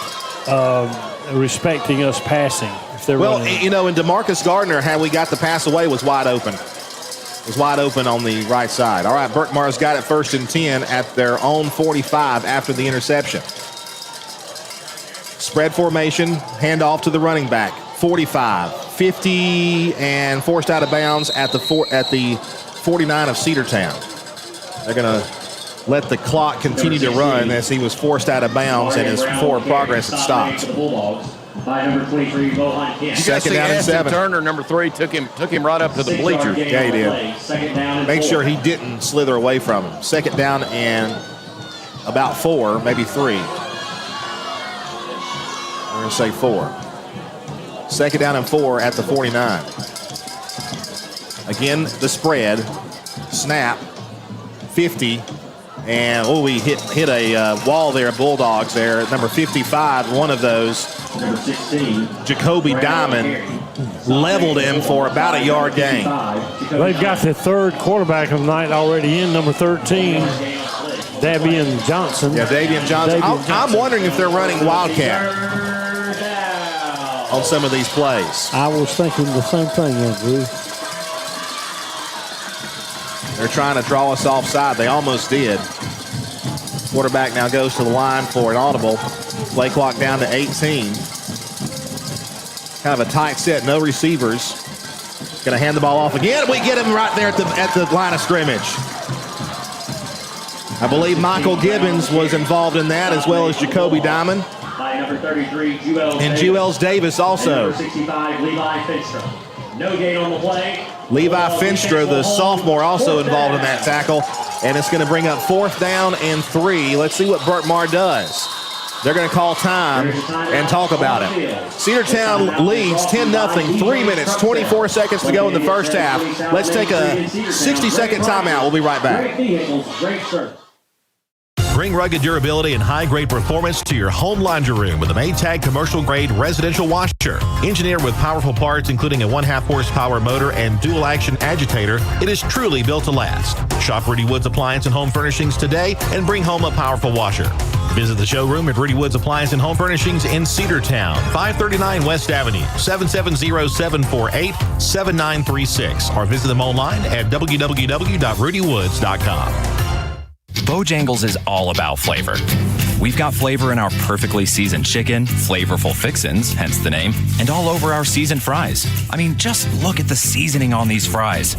respecting us passing. Well, and DeMarcus Gardner, had we got the pass away, was wide open. Was wide open on the right side. All right, Berkmar's got it 1st and 10 at their own 45 after the interception. Spread formation, handoff to the running back. 45, 50, and forced out of bounds at the 49 of Cedartown. They're going to let the clock continue to run as he was forced out of bounds, and his forward progress had stopped. By number 23, Bohan Kent. Second down and 7. Turner, number 3, took him right up to the bleachers. Yeah, he did. Make sure he didn't slither away from him. Second down and about 4, maybe 3. We're going to say 4. Second down and 4 at the 49. Again, the spread. Snap. 50. And, we hit a wall there, Bulldogs there. Number 55, one of those. Number 16. Jacoby Diamond leveled him for about a yard gain. They've got the third quarterback of the night already in, number 13, Davian Johnson. Yeah, Davian Johnson. I'm wondering if they're running Wildcat on some of these plays. I was thinking the same thing, Andrew. They're trying to draw us offside. They almost did. Quarterback now goes to the line for an audible. Play clock down to 18. Kind of a tight set, no receivers. Going to hand the ball off again. We get him right there at the line of scrimmage. I believe Michael Gibbons was involved in that, as well as Jacoby Diamond. By number 33, and Jewels Davis also. Number 65, Levi Finstra. No gain on the play. Levi Finstra, the sophomore, also involved in that tackle. And it's going to bring up 4th down and 3. Let's see what Berkmar does. They're going to call time and talk about it. Cedartown leads 10-0, 3 minutes, 24 seconds to go in the first half. Let's take a 60-second timeout. We'll be right back. Bring rugged durability and high-grade performance to your home laundry room with a Maytag commercial-grade residential washer. Engineered with powerful parts including a 1/2 horsepower motor and dual-action agitator, it is truly built to last. Shop Rudy Woods Appliance and Home Furnishings today and bring home a powerful washer. Visit the showroom at Rudy Woods Appliance and Home Furnishings in Cedartown, 539 West Avenue, 770-748-7936, or visit them online at www.rudywoods.com. Bojangles is all about flavor. We've got flavor in our perfectly seasoned chicken, flavorful fixins, hence the name, and all over our seasoned fries. I mean, just look at the seasoning on these fries.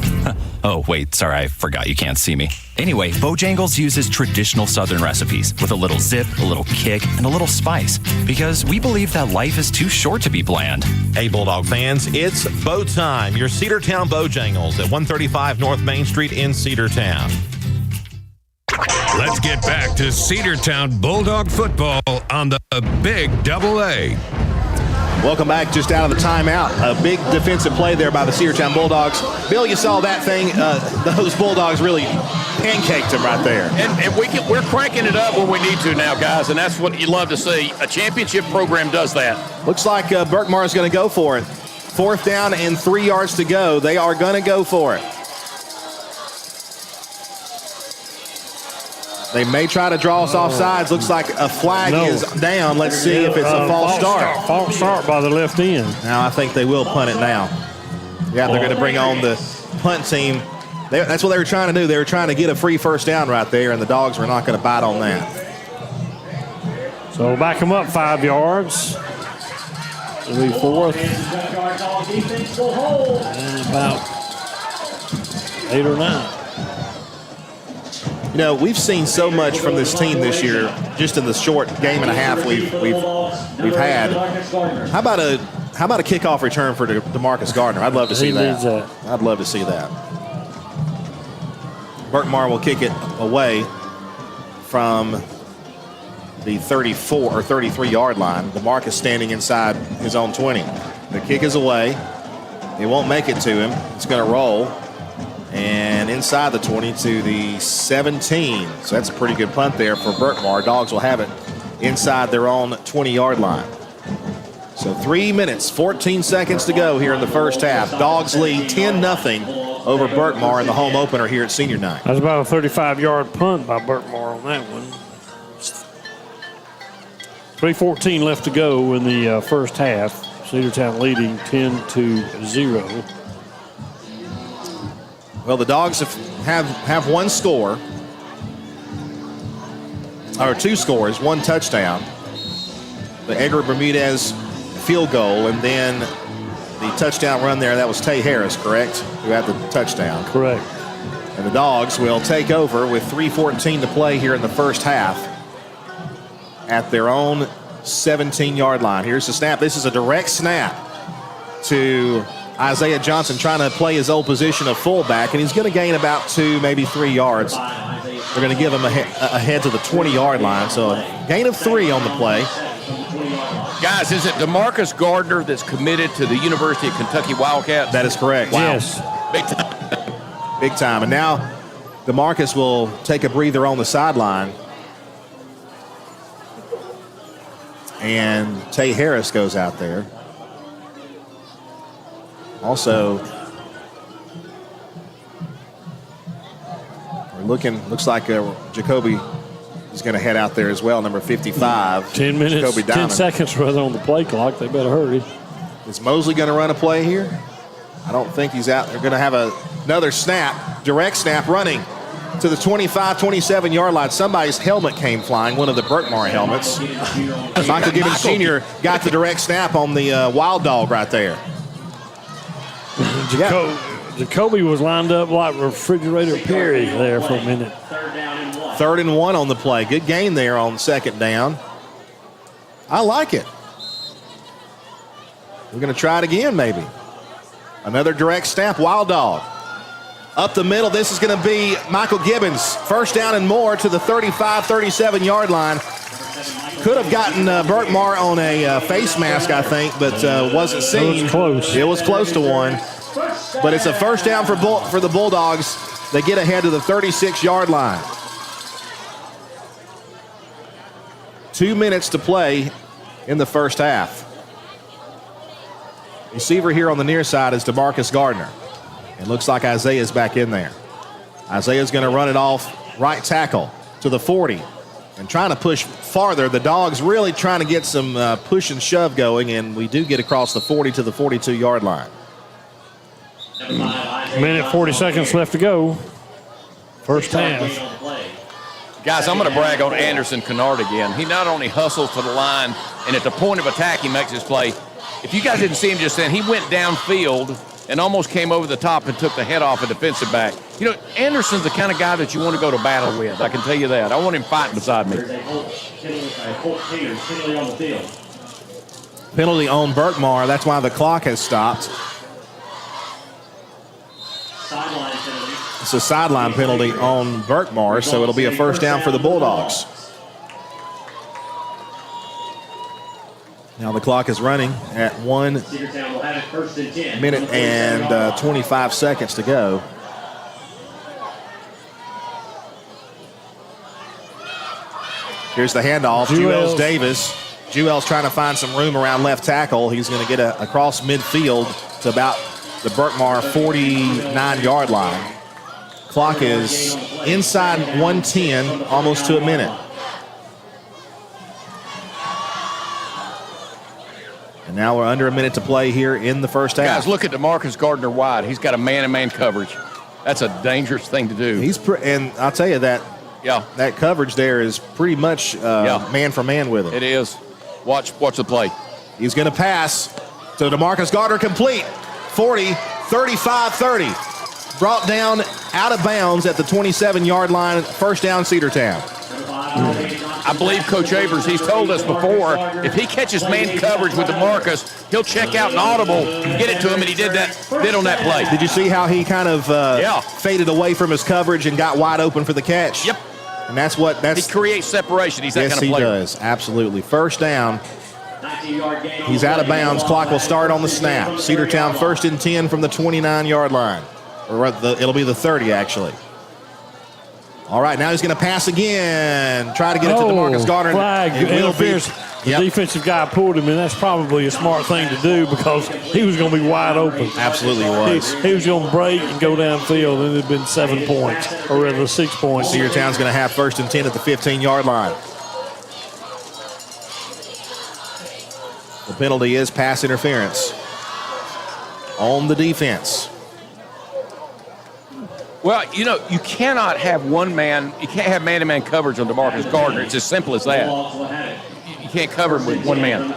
Oh, wait, sorry, I forgot you can't see me. Anyway, Bojangles uses traditional Southern recipes with a little zip, a little kick, and a little spice, because we believe that life is too short to be bland. Hey, Bulldog fans, it's Bow Time, your Cedartown Bojangles at 135 North Main Street in Cedartown. Let's get back to Cedartown Bulldog football on the Big AA. Welcome back. Just out of the timeout. A big defensive play there by the Cedartown Bulldogs. Bill, you saw that thing. Those Bulldogs really pancaked them right there. And we're cranking it up when we need to now, guys, and that's what you love to see. A championship program does that. Looks like Berkmar is going to go for it. 4th down and 3 yards to go. They are going to go for it. They may try to draw us off sides. Looks like a flag is down. Let's see if it's a false start. False start by the left end. Now I think they will punt it now. Yeah, they're going to bring on the punt team. That's what they were trying to do. They were trying to get a free 1st down right there, and the Dogs were not going to bite on that. So back them up 5 yards. It'll be 4th. And about 8 or 9. You know, we've seen so much from this team this year, just in the short game and a half we've had. How about a kickoff return for DeMarcus Gardner? I'd love to see that. I'd love to see that. Berkmar will kick it away from the 34 or 33-yard line. DeMarcus standing inside his own 20. The kick is away. It won't make it to him. It's going to roll. And inside the 20 to the 17. So that's a pretty good punt there for Berkmar. Dogs will have it inside their own 20-yard line. So 3 minutes, 14 seconds to go here in the first half. Dogs lead 10-0 over Berkmar in the home opener here at senior night. That's about a 35-yard punt by Berkmar on that one. 3:14 left to go in the first half. Cedartown leading 10-0. Well, the Dogs have one score, or 2 scores, 1 touchdown. The Edgar Bermudez field goal, and then the touchdown run there, that was Tay Harris, correct? Who had the touchdown. Correct. And the Dogs will take over with 3:14 to play here in the first half at their own 17-yard line. Here's the snap. This is a direct snap to Isaiah Johnson, trying to play his old position of fullback, and he's going to gain about 2, maybe 3 yards. They're going to give him ahead to the 20-yard line, so a gain of 3 on the play. Guys, is it DeMarcus Gardner that's committed to the University of Kentucky Wildcats? That is correct. Wow. Yes. Big time. Big time. And now DeMarcus will take a breather on the sideline. And Tay Harris goes out there. Also, looks like Jacoby is going to head out there as well, number 55. 10 minutes, 10 seconds rather on the play clock. They better hurry. Is Mosley going to run a play here? I don't think he's out. They're going to have another snap, direct snap, running to the 25, 27-yard line. Somebody's helmet came flying, one of the Berkmar helmets. Michael Gibbons Sr. got the direct snap on the Wild Dog right there. Jacoby was lined up like Refrigerator Perry there for a minute. 3rd and 1 on the play. Good gain there on 2nd down. I like it. We're going to try it again, maybe. Another direct snap, Wild Dog. Up the middle, this is going to be Michael Gibbons. 1st down and more to the 35, 37-yard line. Could have gotten Berkmar on a face mask, I think, but wasn't seen. It was close. It was close to one. But it's a 1st down for the Bulldogs. They get ahead to the 36-yard line. 2 minutes to play in the first half. Receiver here on the near side is DeMarcus Gardner. It looks like Isaiah's back in there. Isaiah's going to run it off right tackle to the 40. And trying to push farther. The Dogs really trying to get some push and shove going, and we do get across the 40 to the 42-yard line. Minute 40 seconds left to go. First half. Guys, I'm going to brag on Anderson Kennard again. He not only hustles to the line, and at the point of attack, he makes his play. If you guys didn't see him just then, he went downfield and almost came over the top and took the head off a defensive back. You know, Anderson's the kind of guy that you want to go to battle with. I can tell you that. I want him fighting beside me. Penalty on Berkmar. That's why the clock has stopped. It's a sideline penalty on Berkmar, so it'll be a first down for the Bulldogs. Now the clock is running at 1 minute and 25 seconds to go. Here's the handoff. Jewels Davis. Jewel's trying to find some room around left tackle. He's going to get across midfield to about the Berkmar 49-yard line. Clock is inside 1:10, almost to a minute. And now we're under a minute to play here in the first half. Guys, look at DeMarcus Gardner wide. He's got a man-to-man coverage. That's a dangerous thing to do. And I'll tell you that. Yeah, that coverage there is pretty much man for man with him. It is. Watch the play. He's going to pass to DeMarcus Gardner, complete. 40, 35, 30. Brought down out of bounds at the 27-yard line. First down, Cedartown. I believe Coach Avers, he's told us before, if he catches man coverage with DeMarcus, he'll check out an audible, get it to him, and he did on that play. Did you see how he kind of faded away from his coverage and got wide open for the catch? Yep. And that's he creates separation. He's that kind of player. Yes, he does. Absolutely. First down. He's out of bounds. Clock will start on the snap. Cedartown first and 10 from the 29-yard line. Or it'll be the 30, actually. All right, now he's going to pass again. Try to get it to DeMarcus Gardner. Flag. Interference. The defensive guy pulled him, and that's probably a smart thing to do because he was going to be wide open. Absolutely was. He was going to break and go downfield, and it had been 7 points, or rather 6 points. Cedartown's going to have first and 10 at the 15-yard line. The penalty is pass interference on the defense. Well, you know, you cannot have you can't have man-to-man coverage on DeMarcus Gardner. It's as simple as that. You can't cover him with one man.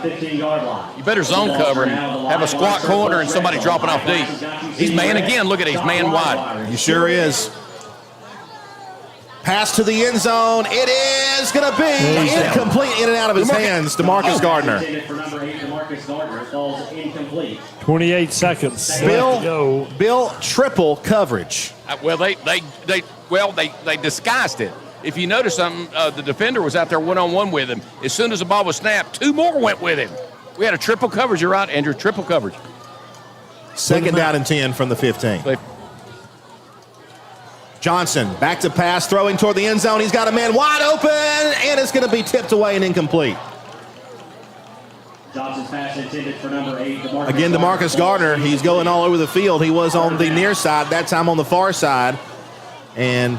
You better zone cover him, have a squat corner and somebody dropping off deep. He's man again. Look at it. He's man wide. He sure is. Pass to the end zone. It is going to be incomplete, in and out of his hands. DeMarcus Gardner. 28 seconds. Bill, triple coverage. Well, they disguised it. If you notice something, the defender was out there one-on-one with him. As soon as the ball was snapped, 2 more went with him. We had a triple coverage. You're right, Andrew. Triple coverage. Second down and 10 from the 15. Johnson back to pass, throwing toward the end zone. He's got a man wide open, and it's going to be tipped away and incomplete. Johnson's pass intended for number 8. Again, DeMarcus Gardner, he's going all over the field. He was on the near side, that time on the far side, and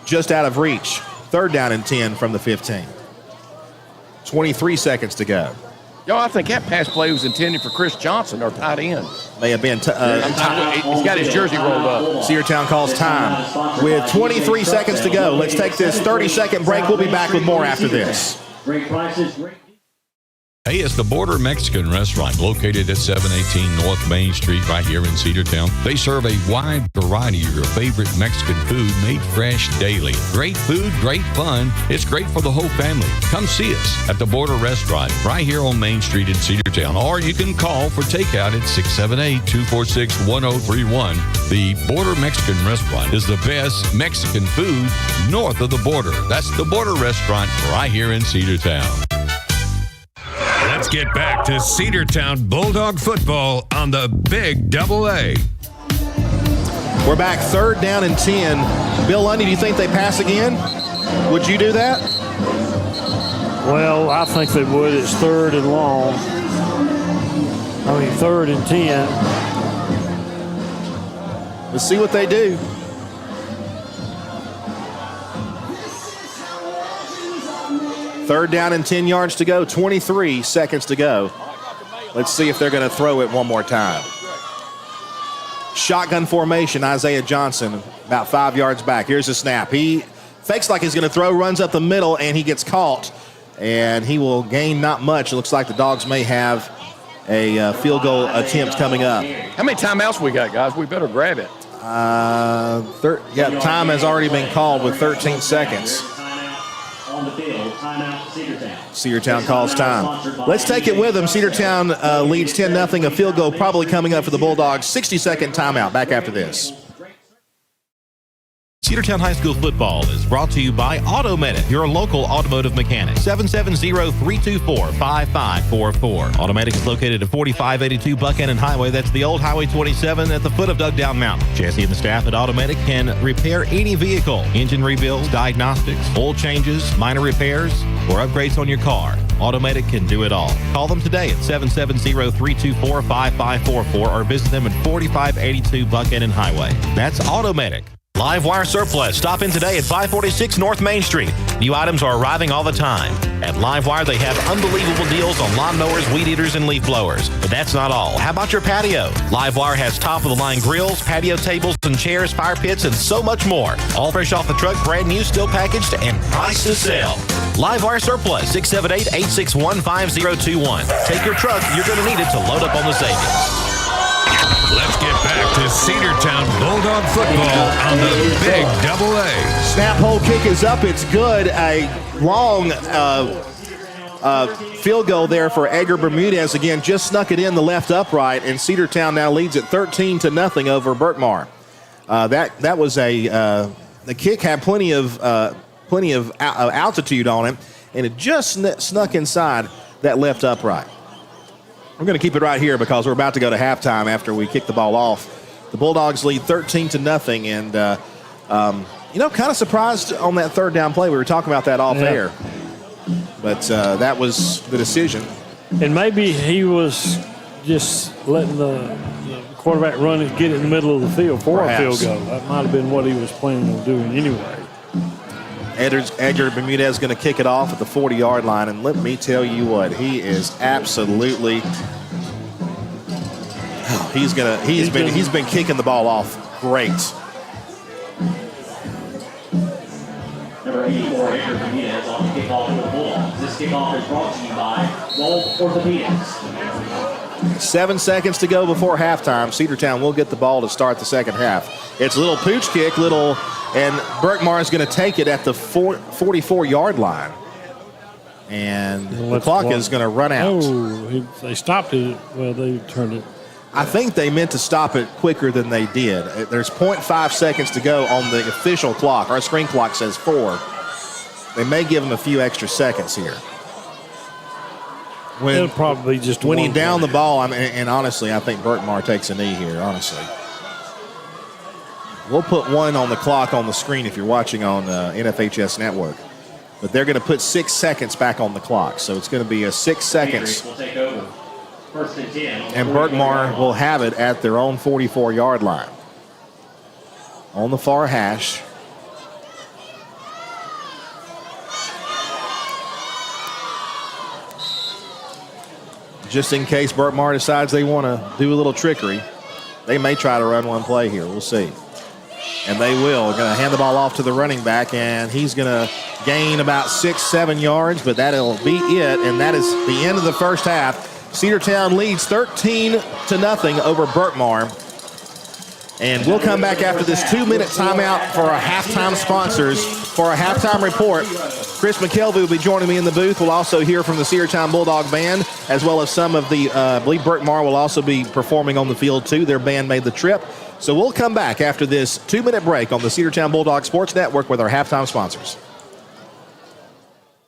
just out of reach. Third down and 10 from the 15. 23 seconds to go. Yo, I think that pass play was intended for Chris Johnson, our tight end. May have been. He's got his jersey rolled up. Cedartown calls time with 23 seconds to go. Let's take this 30-second break. We'll be back with more after this. Great prices, great. Hey, it's the Border Mexican Restaurant located at 718 North Main Street right here in Cedartown. They serve a wide variety of your favorite Mexican food made fresh daily. Great food, great fun. It's great for the whole family. Come see us at the Border Restaurant right here on Main Street in Cedartown. Or you can call for takeout at 678-246-1031. The Border Mexican Restaurant is the best Mexican food north of the border. That's the Border Restaurant right here in Cedartown. Let's get back to Cedartown Bulldog football on the Big Double A. We're back, third down and 10. Bill Lundy, do you think they pass again? Would you do that? Well, I think they would. It's third and long. Third and 10. Let's see what they do. Third down and 10 yards to go, 23 seconds to go. Let's see if they're going to throw it one more time. Shotgun formation, Isaiah Johnson, about 5 yards back. Here's the snap. He fakes like he's going to throw, runs up the middle, and he gets caught. And he will gain not much. It looks like the Dogs may have a field goal attempt coming up. How many timeouts we got, guys? We better grab it. Time has already been called with 13 seconds. On the field, timeout Cedartown. Cedartown calls time. Let's take it with them. Cedartown leads 10-0. A field goal probably coming up for the Bulldogs. 60-second timeout. Back after this. Cedartown High School football is brought to you by AutoMedic, your local automotive mechanic. 770-324-5544. AutoMedic is located at 4582 Buchanan Highway. That's the old Highway 27 at the foot of Dugdown Mountain. Jesse and the staff at AutoMedic can repair any vehicle. Engine rebuilds, diagnostics, oil changes, minor repairs, or upgrades on your car. AutoMedic can do it all. Call them today at 770-324-5544 or visit them at 4582 Buchanan Highway. That's AutoMedic. Live Wire Surplus. Stop in today at 546 North Main Street. New items are arriving all the time. At Live Wire, they have unbelievable deals on lawnmowers, weed eaters, and leaf blowers. But that's not all. How about your patio? Live Wire has top-of-the-line grills, patio tables and chairs, fire pits, and so much more. All fresh off the truck, brand new, still packaged, and price to sell. Live Wire Surplus, 678-861-5021. Take your truck. You're going to need it to load up on the savings. Let's get back to Cedartown Bulldog football on the Big Double A. Snap hole kick is up. It's good. A long field goal there for Edgar Bermudez. Again, just snuck it in the left upright, and Cedartown now leads at 13-0 over Berkmar. That was the kick had plenty of altitude on it, and it just snuck inside that left upright. We're going to keep it right here because we're about to go to halftime after we kick the ball off. The Bulldogs lead 13-0, and kind of surprised on that third down play. We were talking about that off air, but that was the decision. And maybe he was just letting the quarterback run and get it in the middle of the field for a field goal. That might have been what he was planning on doing anyway. Edgar Bermudez is going to kick it off at the 40-yard line, and let me tell you what, he is absolutely. He's been kicking the ball off great. Number 84, Edgar Bermudez on the kickoff for the Bulldogs. This kickoff is brought to you by Wolf Orthopedics. 7 seconds to go before halftime. Cedartown will get the ball to start the second half. It's a little pooch kick, and Berkmar is going to take it at the 44-yard line. And the clock is going to run out. Oh, they stopped it. Well, they turned it. I think they meant to stop it quicker than they did. There's 0.5 seconds to go on the official clock. Our screen clock says 4. They may give them a few extra seconds here. It'll probably just when he down the ball, and honestly, I think Berkmar takes a knee here, honestly. We'll put 1 on the clock on the screen if you're watching on NFHS Network. But they're going to put 6 seconds back on the clock. So it's going to be a 6 seconds. Will take over. First and 10. And Berkmar will have it at their own 44-yard line. On the far hash. Just in case Berkmar decides they want to do a little trickery, they may try to run one play here. We'll see. And they will. Going to hand the ball off to the running back, and he's going to gain about 6-7 yards, but that'll be it, and that is the end of the first half. Cedartown leads 13-0 over Berkmar. And we'll come back after this 2-minute timeout for our halftime sponsors. For our halftime report, Chris McKelvey will be joining me in the booth. We'll also hear from the Cedartown Bulldog Band, as well as some of the, I believe Berkmar will also be performing on the field too. Their band made the trip. So we'll come back after this 2-minute break on the Cedartown Bulldog Sports Network with our halftime sponsors.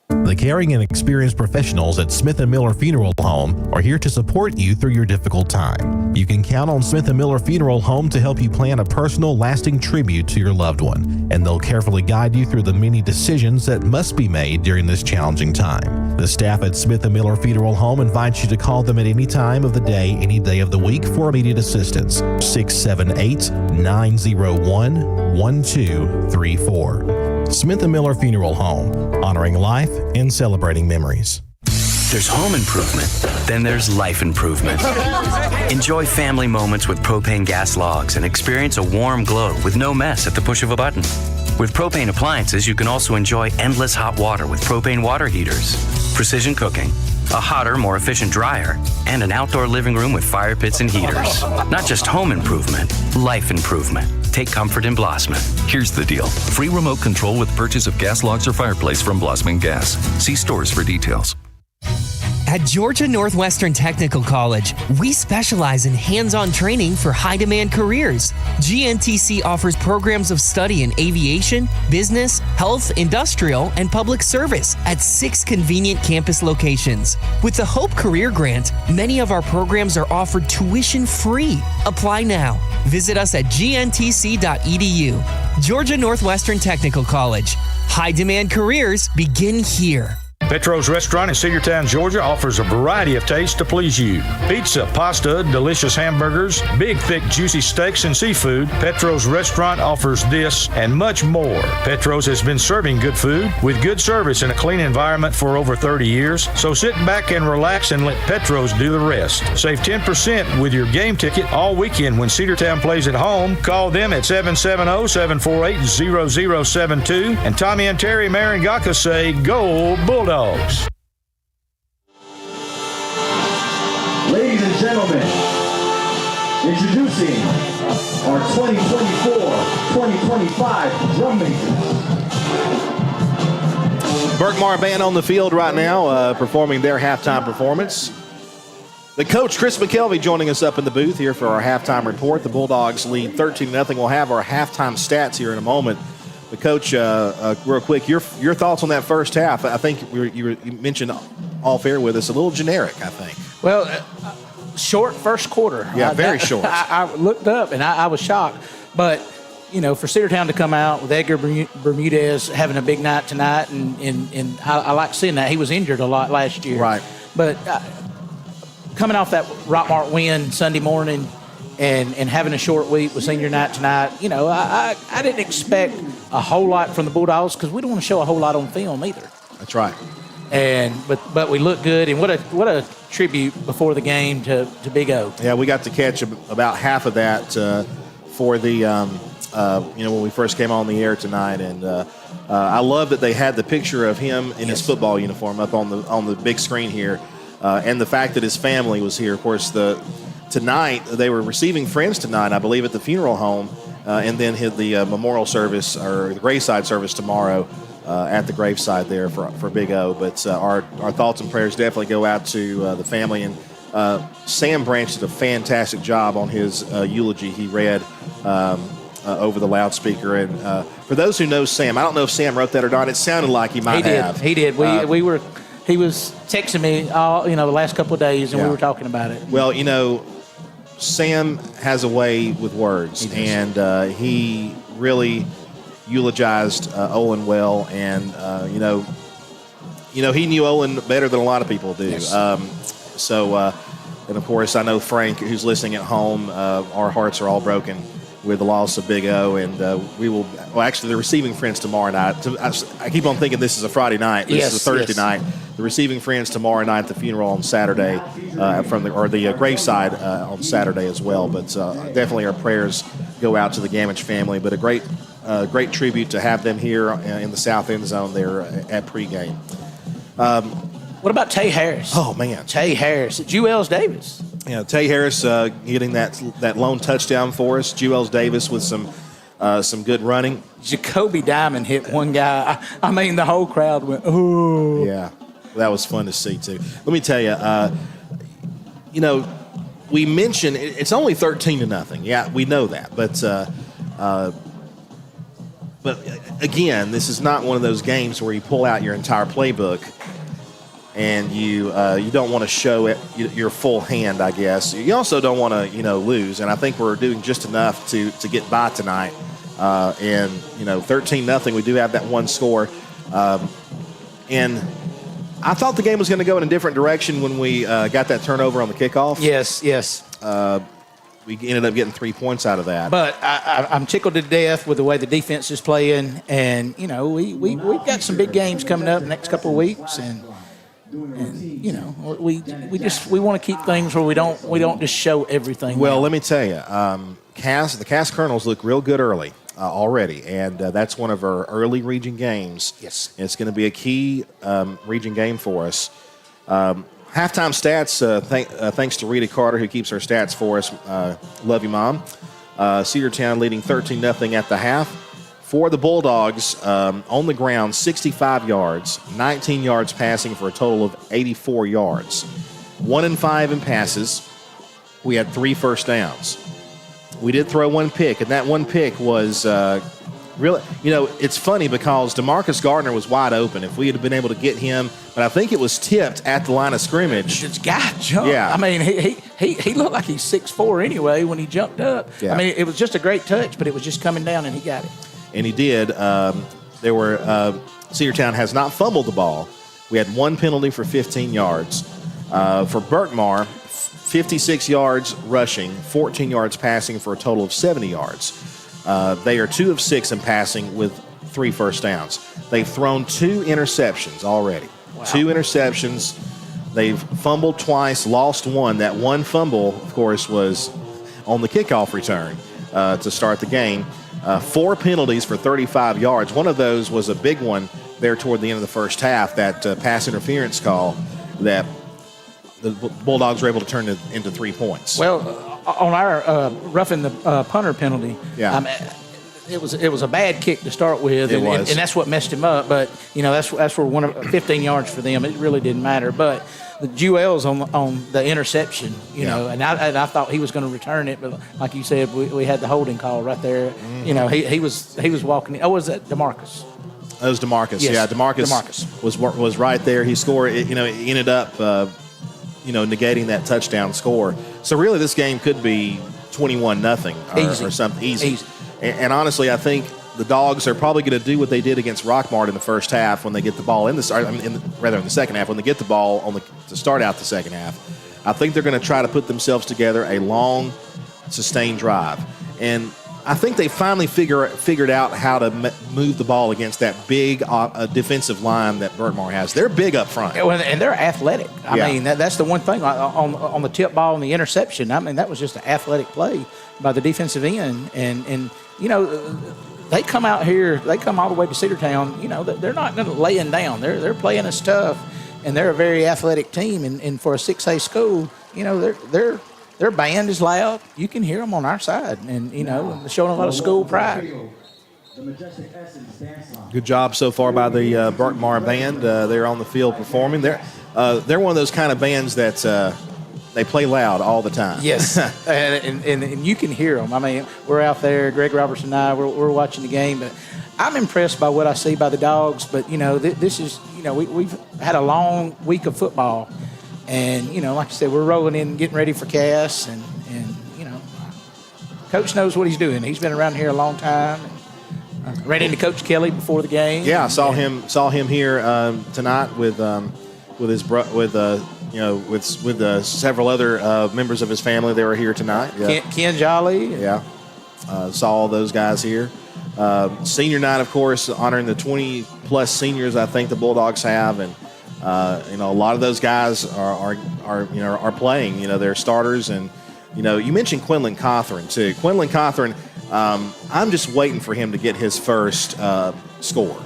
The caring and experienced professionals at Smith & Miller Funeral Home are here to support you through your difficult time. You can count on Smith & Miller Funeral Home to help you plan a personal, lasting tribute to your loved one, and they'll carefully guide you through the many decisions that must be made during this challenging time. The staff at Smith & Miller Funeral Home invites you to call them at any time of the day, any day of the week for immediate assistance. 678-901-1234. Smith & Miller Funeral Home, honoring life and celebrating memories. There's home improvement, then there's life improvement. Enjoy family moments with propane gas logs and experience a warm glow with no mess at the push of a button. With propane appliances, you can also enjoy endless hot water with propane water heaters, precision cooking, a hotter, more efficient dryer, and an outdoor living room with fire pits and heaters. Not just home improvement, life improvement. Take comfort in Blossman. Here's the deal. Free remote control with purchase of gas logs or fireplace from Blossman Gas. See stores for details. At Georgia Northwestern Technical College, we specialize in hands-on training for high-demand careers. GNTC offers programs of study in aviation, business, health, industrial, and public service at 6 convenient campus locations. With the Hope Career Grant, many of our programs are offered tuition-free. Apply now. Visit us at gntc.edu. Georgia Northwestern Technical College. High-demand careers begin here. Petro's Restaurant in Cedartown, Georgia offers a variety of tastes to please you. Pizza, pasta, delicious hamburgers, big, thick, juicy steaks, and seafood. Petro's Restaurant offers this and much more. Petro's has been serving good food with good service in a clean environment for over 30 years. So sit back and relax and let Petro's do the rest. Save 10% with your game ticket all weekend when Cedartown plays at home. Call them at 770-748-0072. And Tommy and Terry Marangaka say, Go Bulldogs! Ladies and gentlemen, introducing our 2024-2025 drum majors. Berkmar band on the field right now, performing their halftime performance. The coach, Chris McKelvey, joining us up in the booth here for our halftime report. The Bulldogs lead 13-0. We'll have our halftime stats here in a moment. But Coach, real quick, your thoughts on that first half? I think you mentioned off air with us, a little generic, I think. Well, short first quarter. Yeah, very short. I looked up and I was shocked. But, you know, for Cedartown to come out with Edgar Bermudez having a big night tonight, and I like seeing that. He was injured a lot last year. Right. But coming off that Rockmart win Sunday morning and having a short week with senior night tonight, you know, I didn't expect a whole lot from the Bulldogs because we don't want to show a whole lot on film either. That's right. But we look good, and what a tribute before the game to Big O. Yeah, we got to catch about half of that for the when we first came on the air tonight, and I love that they had the picture of him in his football uniform up on the big screen here, and the fact that his family was here. Of course, tonight they were receiving friends tonight, I believe, at the funeral home, and then hit the memorial service or the graveside service tomorrow. At the graveside there for Big O. But our thoughts and prayers definitely go out to the family. And Sam Branch did a fantastic job on his eulogy he read over the loudspeaker. And for those who know Sam, I don't know if Sam wrote that or not. It sounded like he might have. He did. He was texting me the last couple of days, and we were talking about it. Well, Sam has a way with words, and he really eulogized Olen well, and he knew Olen better than a lot of people do. Yes. And of course, I know Frank, who's listening at home. Our hearts are all broken with the loss of Big O, and we will. Well, actually, the receiving friends tomorrow night. I keep on thinking this is a Friday night. This is a Thursday night. The receiving friends tomorrow night. The funeral on Saturday, the graveside on Saturday as well. But definitely our prayers go out to the Gammage family. But a great tribute to have them here in the south end zone there at pregame. What about Tay Harris? Oh, man. Tay Harris. Jewels Davis. Yeah, Tay Harris getting that lone touchdown for us. Jewels Davis with some good running. Jacoby Diamond hit one guy. I mean, the whole crowd went, ooh. Yeah, that was fun to see, too. Let me tell you, we mentioned it's only 13-0. Yeah, we know that. But again, this is not one of those games where you pull out your entire playbook and you don't want to show it your full hand, I guess. You also don't want to lose, and I think we're doing just enough to get by tonight. 13-0, we do have that one score, and I thought the game was going to go in a different direction when we got that turnover on the kickoff. Yes. We ended up getting 3 points out of that. But I'm tickled to death with the way the defense is playing, and we've got some big games coming up the next couple of weeks, and we want to keep things where we don't just show everything. Well, let me tell you, the Cass Colonels look real good early, already, and that's one of our early region games. Yes. And it's going to be a key region game for us. Halftime stats, thanks to Rita Carter, who keeps our stats for us. Love you, Mom. Cedartown leading 13-0 at the half. For the Bulldogs, on the ground, 65 yards, 19 yards passing for a total of 84 yards. 1-5 in passes. We had 3 first downs. We did throw 1 pick, and that 1 pick was really, it's funny because DeMarcus Gardner was wide open. If we had been able to get him, but I think it was tipped at the line of scrimmage. This guy jumped. Yeah. I mean, he looked like he's 6'4" anyway when he jumped up. Yeah. I mean, it was just a great touch, but it was just coming down, and he got it. And he did. Cedartown has not fumbled the ball. We had 1 penalty for 15 yards. For Berkmar, 56 yards rushing, 14 yards passing for a total of 70 yards. They are 2 of 6 in passing with 3 first downs. They've thrown 2 interceptions already. Wow. 2 interceptions. They've fumbled twice, lost 1. That 1 fumble, of course, was on the kickoff return to start the game. 4 penalties for 35 yards. One of those was a big one there toward the end of the first half, that pass interference call that the Bulldogs were able to turn into 3 points. Well, on our roughing the punter penalty, yeah. It was a bad kick to start with, and that's what messed him up. But that's where 15 yards for them. It really didn't matter. But the Jewels on the interception, and I thought he was going to return it, but like you said, we had the holding call right there. Mm-hmm. He was walking. Oh, was that DeMarcus? That was DeMarcus. Yes, yeah, DeMarcus was right there. He scored. It ended up negating that touchdown score. So really, this game could be 21-0 or something easy. And honestly, I think the Dogs are probably going to do what they did against Rockmart in the first half when they get the ball in the second half when they get the ball to start out the second half. I think they're going to try to put themselves together a long, sustained drive, and I think they finally figured out how to move the ball against that big defensive line that Berkmar has. They're big up front. And they're athletic. I mean, that's the one thing on the tip ball and the interception. I mean, that was just an athletic play by the defensive end. And they come out here, they come all the way to Cedartown. They're not going to laying down. They're playing us tough, and they're a very athletic team. And for a 6A school, their band is loud. You can hear them on our side, and they're showing a lot of school pride. Good job so far by the Berkmar band. They're on the field performing. They're one of those kind of bands that they play loud all the time. Yes, and you can hear them. I mean, we're out there, Greg Robertson and I, we're watching the game, but I'm impressed by what I see by the Dogs. But this is we've had a long week of football. And, like I said, we're rolling in, getting ready for Cass, and Coach knows what he's doing. He's been around here a long time. Ran into Coach Kelly before the game. Yeah, I saw him here tonight with several other members of his family. They were here tonight. Yeah. Ken Jolly. Yeah, saw all those guys here. Senior night, of course, honoring the 20-plus seniors I think the Bulldogs have, and a lot of those guys are playing. They're starters, and you mentioned Quinlan Cawthorn too. Quinlan Cawthorn, I'm just waiting for him to get his first score.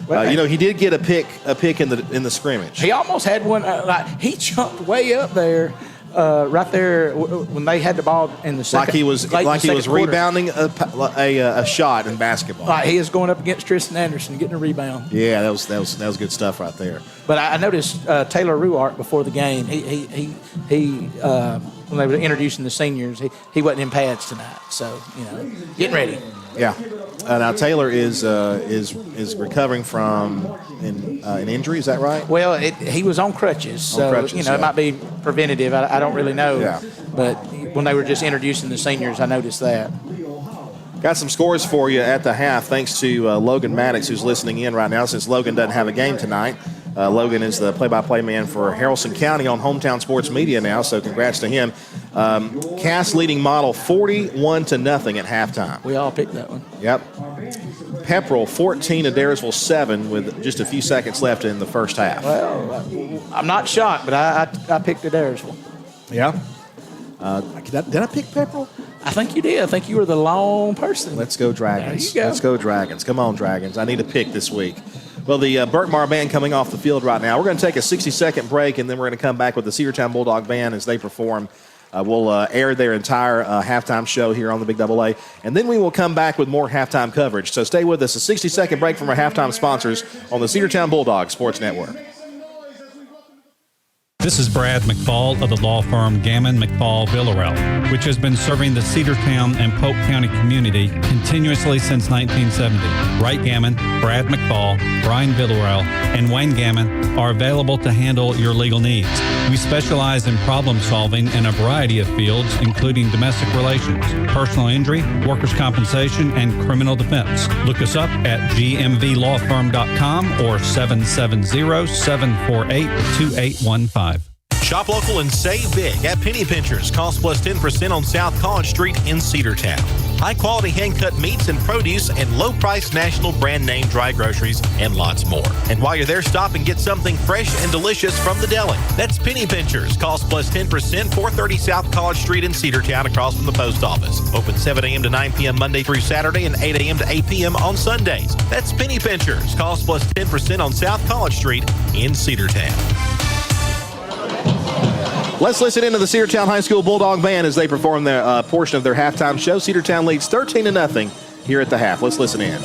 Well, he did get a pick in the scrimmage. He almost had one. He jumped way up there. Right there when they had the ball in the second, he was rebounding a shot in basketball. He is going up against Tristan Anderson getting a rebound. Yeah, that was good stuff right there. But I noticed Taylor Ruart before the game. He when they were introducing the seniors, he wasn't in pads tonight, so getting ready. Yeah. Now Taylor is recovering from an injury. Is that right? Well, he was on crutches, so it might be preventative. I don't really know. Yeah. But when they were just introducing the seniors, I noticed that. Got some scores for you at the half, thanks to Logan Maddox, who's listening in right now. Since Logan doesn't have a game tonight, Logan is the play-by-play man for Haralson County on Hometown Sports Media now, so congrats to him. Cass leading Model 41-0 at halftime. We all picked that one. Yep. Pepperell 14, Adairsville 7 with just a few seconds left in the first half. Well, I'm not shocked, but I picked Adairsville. Yeah. Did I pick Pepperell? I think you did. I think you were the lone person. Let's go Dragons. There you go. Let's go Dragons. Come on, Dragons. I need a pick this week. Well, the Berkmar band coming off the field right now. We're going to take a 60-second break, and then we're going to come back with the Cedartown Bulldog band as they perform. We'll air their entire halftime show here on the Big Double A, and then we will come back with more halftime coverage. So stay with us. A 60-second break from our halftime sponsors on the Cedartown Bulldogs Sports Network. This is Brad McFall of the law firm Gammage, McFall, Villarreal, which has been serving the Cedartown and Polk County community continuously since 1970. Wright Gammage, Brad McFall, Brian Villarreal, and Wayne Gammage are available to handle your legal needs. We specialize in problem solving in a variety of fields, including domestic relations, personal injury, workers' compensation, and criminal defense. Look us up at gmvlawfirm.com or 770-748-2815. Shop local and save big at Penny Pinchers. Cost plus 10% on South College Street in Cedartown. High-quality hand-cut meats and produce and low-priced national brand name dry groceries and lots more. And while you're there, stop and get something fresh and delicious from the deli. That's Penny Pinchers. Cost plus 10%, 430 South College Street in Cedartown across from the post office. Open 7 a.m. to 9 p.m. Monday through Saturday and 8 a.m. to 8 p.m. on Sundays. That's Penny Pinchers. Cost plus 10% on South College Street in Cedartown. Let's listen into the Cedartown High School Bulldog Band as they perform their portion of their halftime show. Cedartown leads 13-0 here at the half. Let's listen in.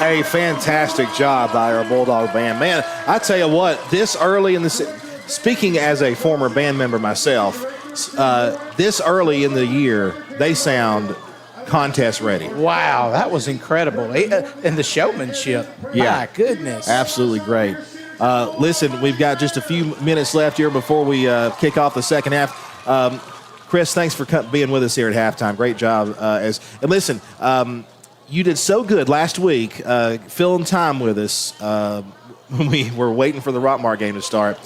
A fantastic job by our Bulldog band. Man, I tell you what, this early in the speaking as a former band member myself, this early in the year, they sound contest ready. Wow, that was incredible. And the showmanship. Yeah. My goodness. Absolutely great. Listen, we've got just a few minutes left here before we kick off the second half. Chris, thanks for being with us here at halftime. Great job. And listen, you did so good last week filling time with us when we were waiting for the Rockmar game to start.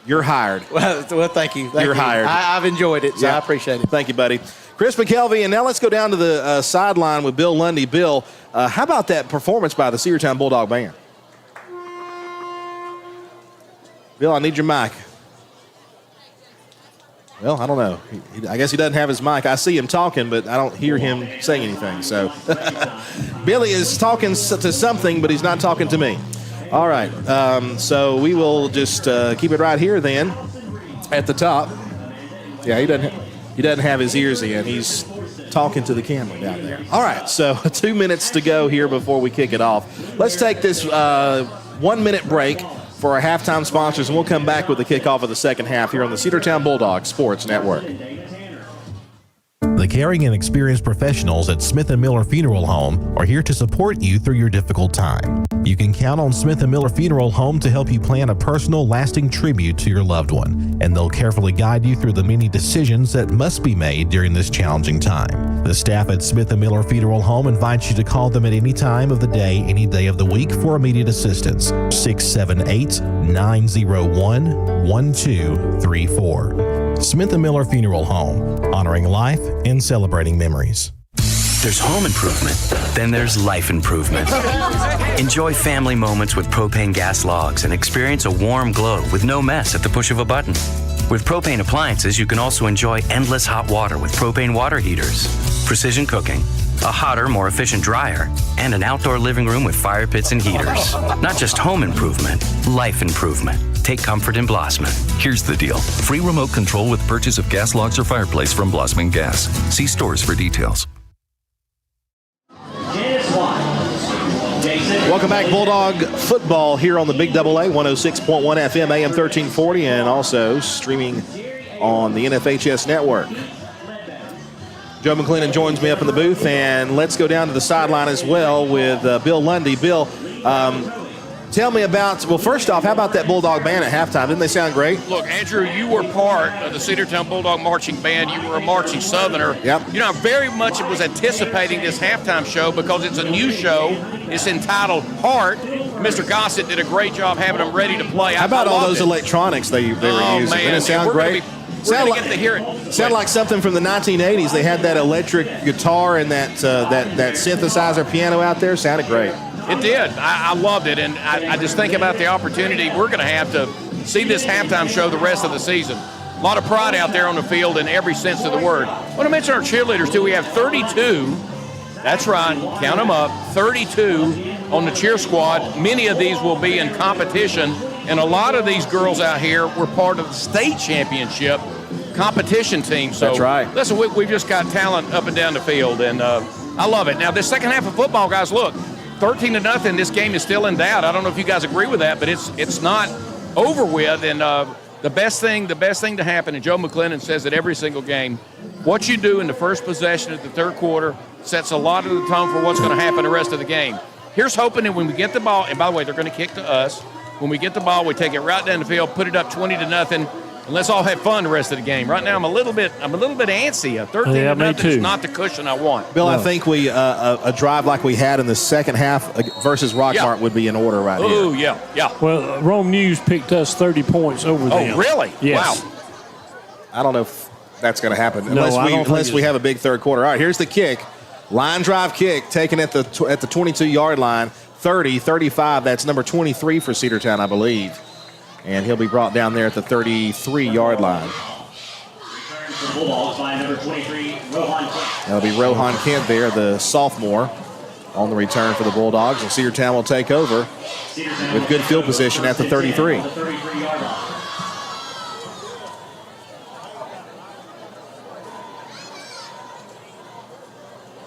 You're hired. Well, thank you. You're hired. I've enjoyed it, so Yeah. I appreciate it. Thank you, buddy. Chris McKelvey, and now let's go down to the sideline with Bill Lundy. Bill, how about that performance by the Cedartown Bulldog Band? Bill, I need your mic. Well, I don't know. I guess he doesn't have his mic. I see him talking, but I don't hear him saying anything. So Billy is talking to something, but he's not talking to me. All right. So we will just keep it right here then at the top. Yeah, he doesn't have his ears in. He's talking to the camera down there. All right. So 2 minutes to go here before we kick it off. Let's take this 1 minute break for our halftime sponsors, and we'll come back with the kickoff of the second half here on the Cedartown Bulldogs Sports Network. The caring and experienced professionals at Smith & Miller Funeral Home are here to support you through your difficult time. You can count on Smith & Miller Funeral Home to help you plan a personal, lasting tribute to your loved one, and they'll carefully guide you through the many decisions that must be made during this challenging time. The staff at Smith & Miller Funeral Home invites you to call them at any time of the day, any day of the week for immediate assistance. 678-901-1234. Smith & Miller Funeral Home, honoring life and celebrating memories. There's home improvement, then there's life improvement. Enjoy family moments with propane gas logs and experience a warm glow with no mess at the push of a button. With propane appliances, you can also enjoy endless hot water with propane water heaters, precision cooking, a hotter, more efficient dryer, and an outdoor living room with fire pits and heaters. Not just home improvement, life improvement. Take comfort in Blossman. Here's the deal. Free remote control with purchase of gas logs or fireplace from Blossman Gas. See stores for details. Welcome back, Bulldog football here on the Big Double A, 106.1 FM, AM 1340, and also streaming on the NFHS network. Joe McLennan joins me up in the booth, and let's go down to the sideline as well with Bill Lundy. Bill, Tell me about, well, first off, how about that Bulldog band at halftime? Didn't they sound great? Look, Andrew, you were part of the Cedartown Bulldog marching band. You were a marching Southerner. Yep. You know, I very much was anticipating this halftime show because it's a new show. It's entitled Heart. Mr. Gossett did a great job having them ready to play. How about all those electronics they were using? Man. Didn't it sound great? We're going to get to hear it. Sound like something from the 1980s. They had that electric guitar and that synthesizer piano out there. Sounded great. It did. I loved it, and I just think about the opportunity we're going to have to see this halftime show the rest of the season. A lot of pride out there on the field in every sense of the word. I want to mention our cheerleaders, too. We have 32. That's right. Count them up. 32 on the cheer squad. Many of these will be in competition, and a lot of these girls out here were part of the state championship competition team. So that's right. Listen, we've just got talent up and down the field, and I love it. Now, this second half of football, guys, look, 13-0. This game is still in doubt. I don't know if you guys agree with that, but it's not over with. And the best thing to happen, and Joe McClendon says it every single game, what you do in the first possession of the third quarter sets a lot of the tone for what's going to happen the rest of the game. Here's hoping that when we get the ball, and by the way, they're going to kick to us. When we get the ball, we take it right down the field, put it up 20-0, and let's all have fun the rest of the game. Right now, I'm a little bit antsy. 13-0 is not the cushion I want. Bill, I think a drive like we had in the second half versus Rockmart would be in order right here. Oh, yeah. Well, Rome News picked us 30 points over them. Oh, really? Yes. Wow. I don't know if that's going to happen No, unless we have a big third quarter. All right, here's the kick. Line drive kick taken at the 22-yard line. 30-35. That's number 23 for Cedartown, I believe. And he'll be brought down there at the 33-yard line. That'll be Rohan Kent there, the sophomore, on the return for the Bulldogs. And Cedartown will take over with good field position at the 33.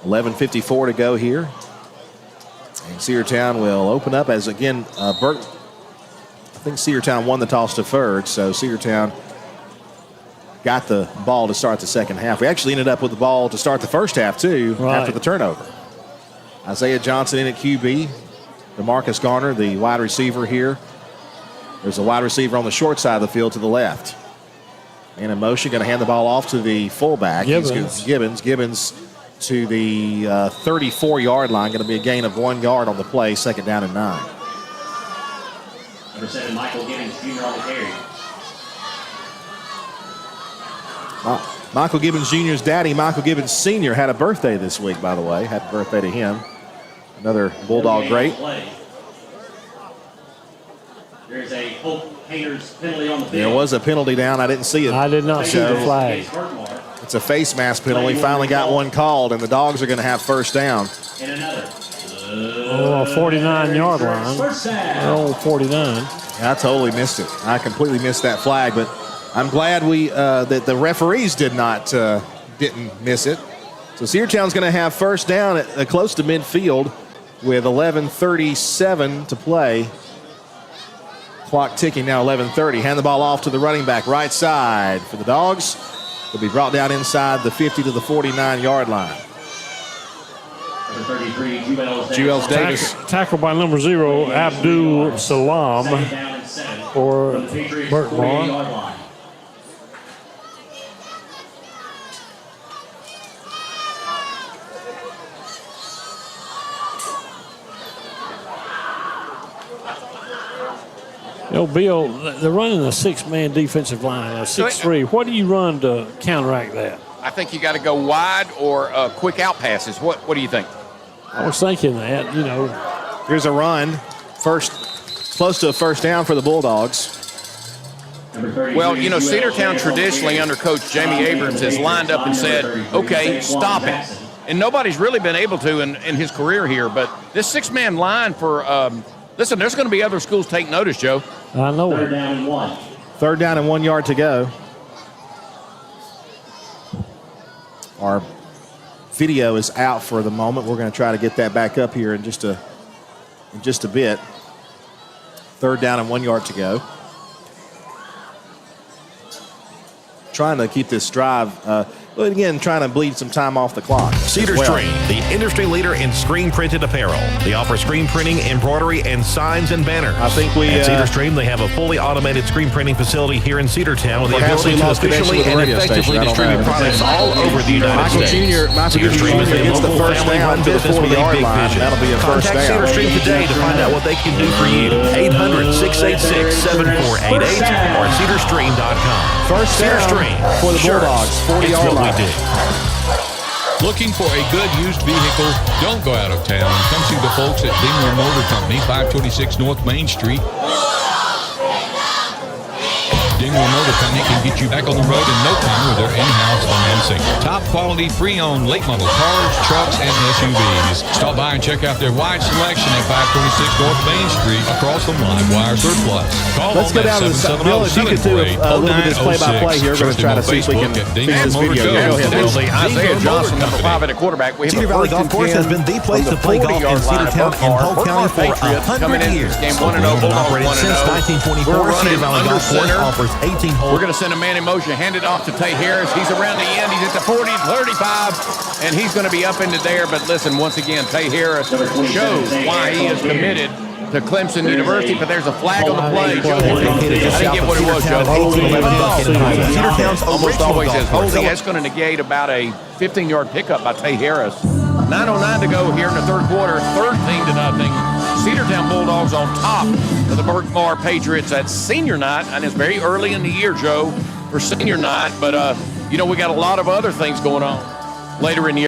$11:54 to go here. And Cedartown will open up as, again, I think Cedartown won the toss deferred, so Cedartown got the ball to start the second half. We actually ended up with the ball to start the first half, too, after the turnover. Isaiah Johnson in at QB. DeMarcus Garner, the wide receiver here. There's a wide receiver on the short side of the field to the left. And in motion, going to hand the ball off to the fullback. Gibbons to the 34-yard line. Going to be a gain of 1 yard on the play, 2nd down and 9. Number 7, Michael Gibbons Jr. on the carry. Michael Gibbons Jr.'s daddy, Michael Gibbons Sr., had a birthday this week, by the way. Happy birthday to him. Another Bulldog great. There's a Hope Painters penalty on the field. There was a penalty down. I didn't see it. I did not see the flag. It's a face mask penalty. Finally got one called, and the Dogs are going to have first down. And another. 49-yard line. Old 49. I totally missed it. I completely missed that flag, but I'm glad that the referees didn't miss it. So Cedartown's going to have first down at close to midfield with 11:37 to play. Clock ticking now, 11:30. Hand the ball off to the running back, right side for the Dogs. They'll be brought down inside the 50 to the 49-yard line. Number 33, Jewels Davis. Tackle by number 0, Abdul Salam for Berkmar. Bill, they're running a 6-man defensive line, a 6-3. What do you run to counteract that? I think you got to go wide or quick out passes. What do you think? I was thinking that, Here's a run. Close to a first down for the Bulldogs. Well, Cedartown traditionally under Coach Jamie Abrams has lined up and said, okay, stop it. And nobody's really been able to in his career here. But this 6-man line for listen, there's going to be other schools take notice, Joe. I know. Third down and 1. Third down and 1 yard to go. Our video is out for the moment. We're going to try to get that back up here in just a bit. Third down and 1 yard to go. Trying to keep this drive. But again, trying to bleed some time off the clock. Cedar Stream, the industry leader in screen printed apparel. They offer screen printing, embroidery, and signs and banners. I think at Cedar Stream, they have a fully automated screen printing facility here in Cedartown with the ability to efficiently and effectively distribute products all over the United States. Cedar Stream is a local family-run business with a big vision. Contact Cedar Stream today to find out what they can do for you. 800-686-7488 or cedarstream.com. First Cedar down Stream for the Bulldogs, 40-yard line. Looking for a good used vehicle? Don't go out of town. Come see the folks at Dingler Motor Company, 526 North Main Street. Dingler Motor Company can get you back on the road in no time with their in-house financing. Top quality pre-owned late model cars, trucks, and SUVs. Stop by and check out their wide selection at 526 North Main Street across from Livewire Surplus. Call Let's go down to the Bill, if you could do a little bit of this play-by-play here. We're going to try to see if we can fix this video. Go ahead. Isaiah Johnson, number 5 at the quarterback. We have Cedar Valley Golf Course has been the place to play golf in Cedartown and Polk County for 100 years. Game 1-0, operated since 1924. Cedar Valley Golf Course offers 18 holes. We're going to send a man in motion, hand it off to Tay Harris. He's around the end. He's at the 40, 35, and he's going to be up into there. But listen, once again, Tay Harris shows why he is committed to Clemson University, but there's a flag on the play. Joe, I didn't get what it was, Joe. Cedartown's almost always says holding. That's going to negate about a 15-yard pickup by Tay Harris. 9:09 to go here in the third quarter, 13-0. Cedartown Bulldogs on top of the Berkmar Patriots at senior night, and it's very early in the year, Joe, for senior night. But, we got a lot of other things going on later in the year.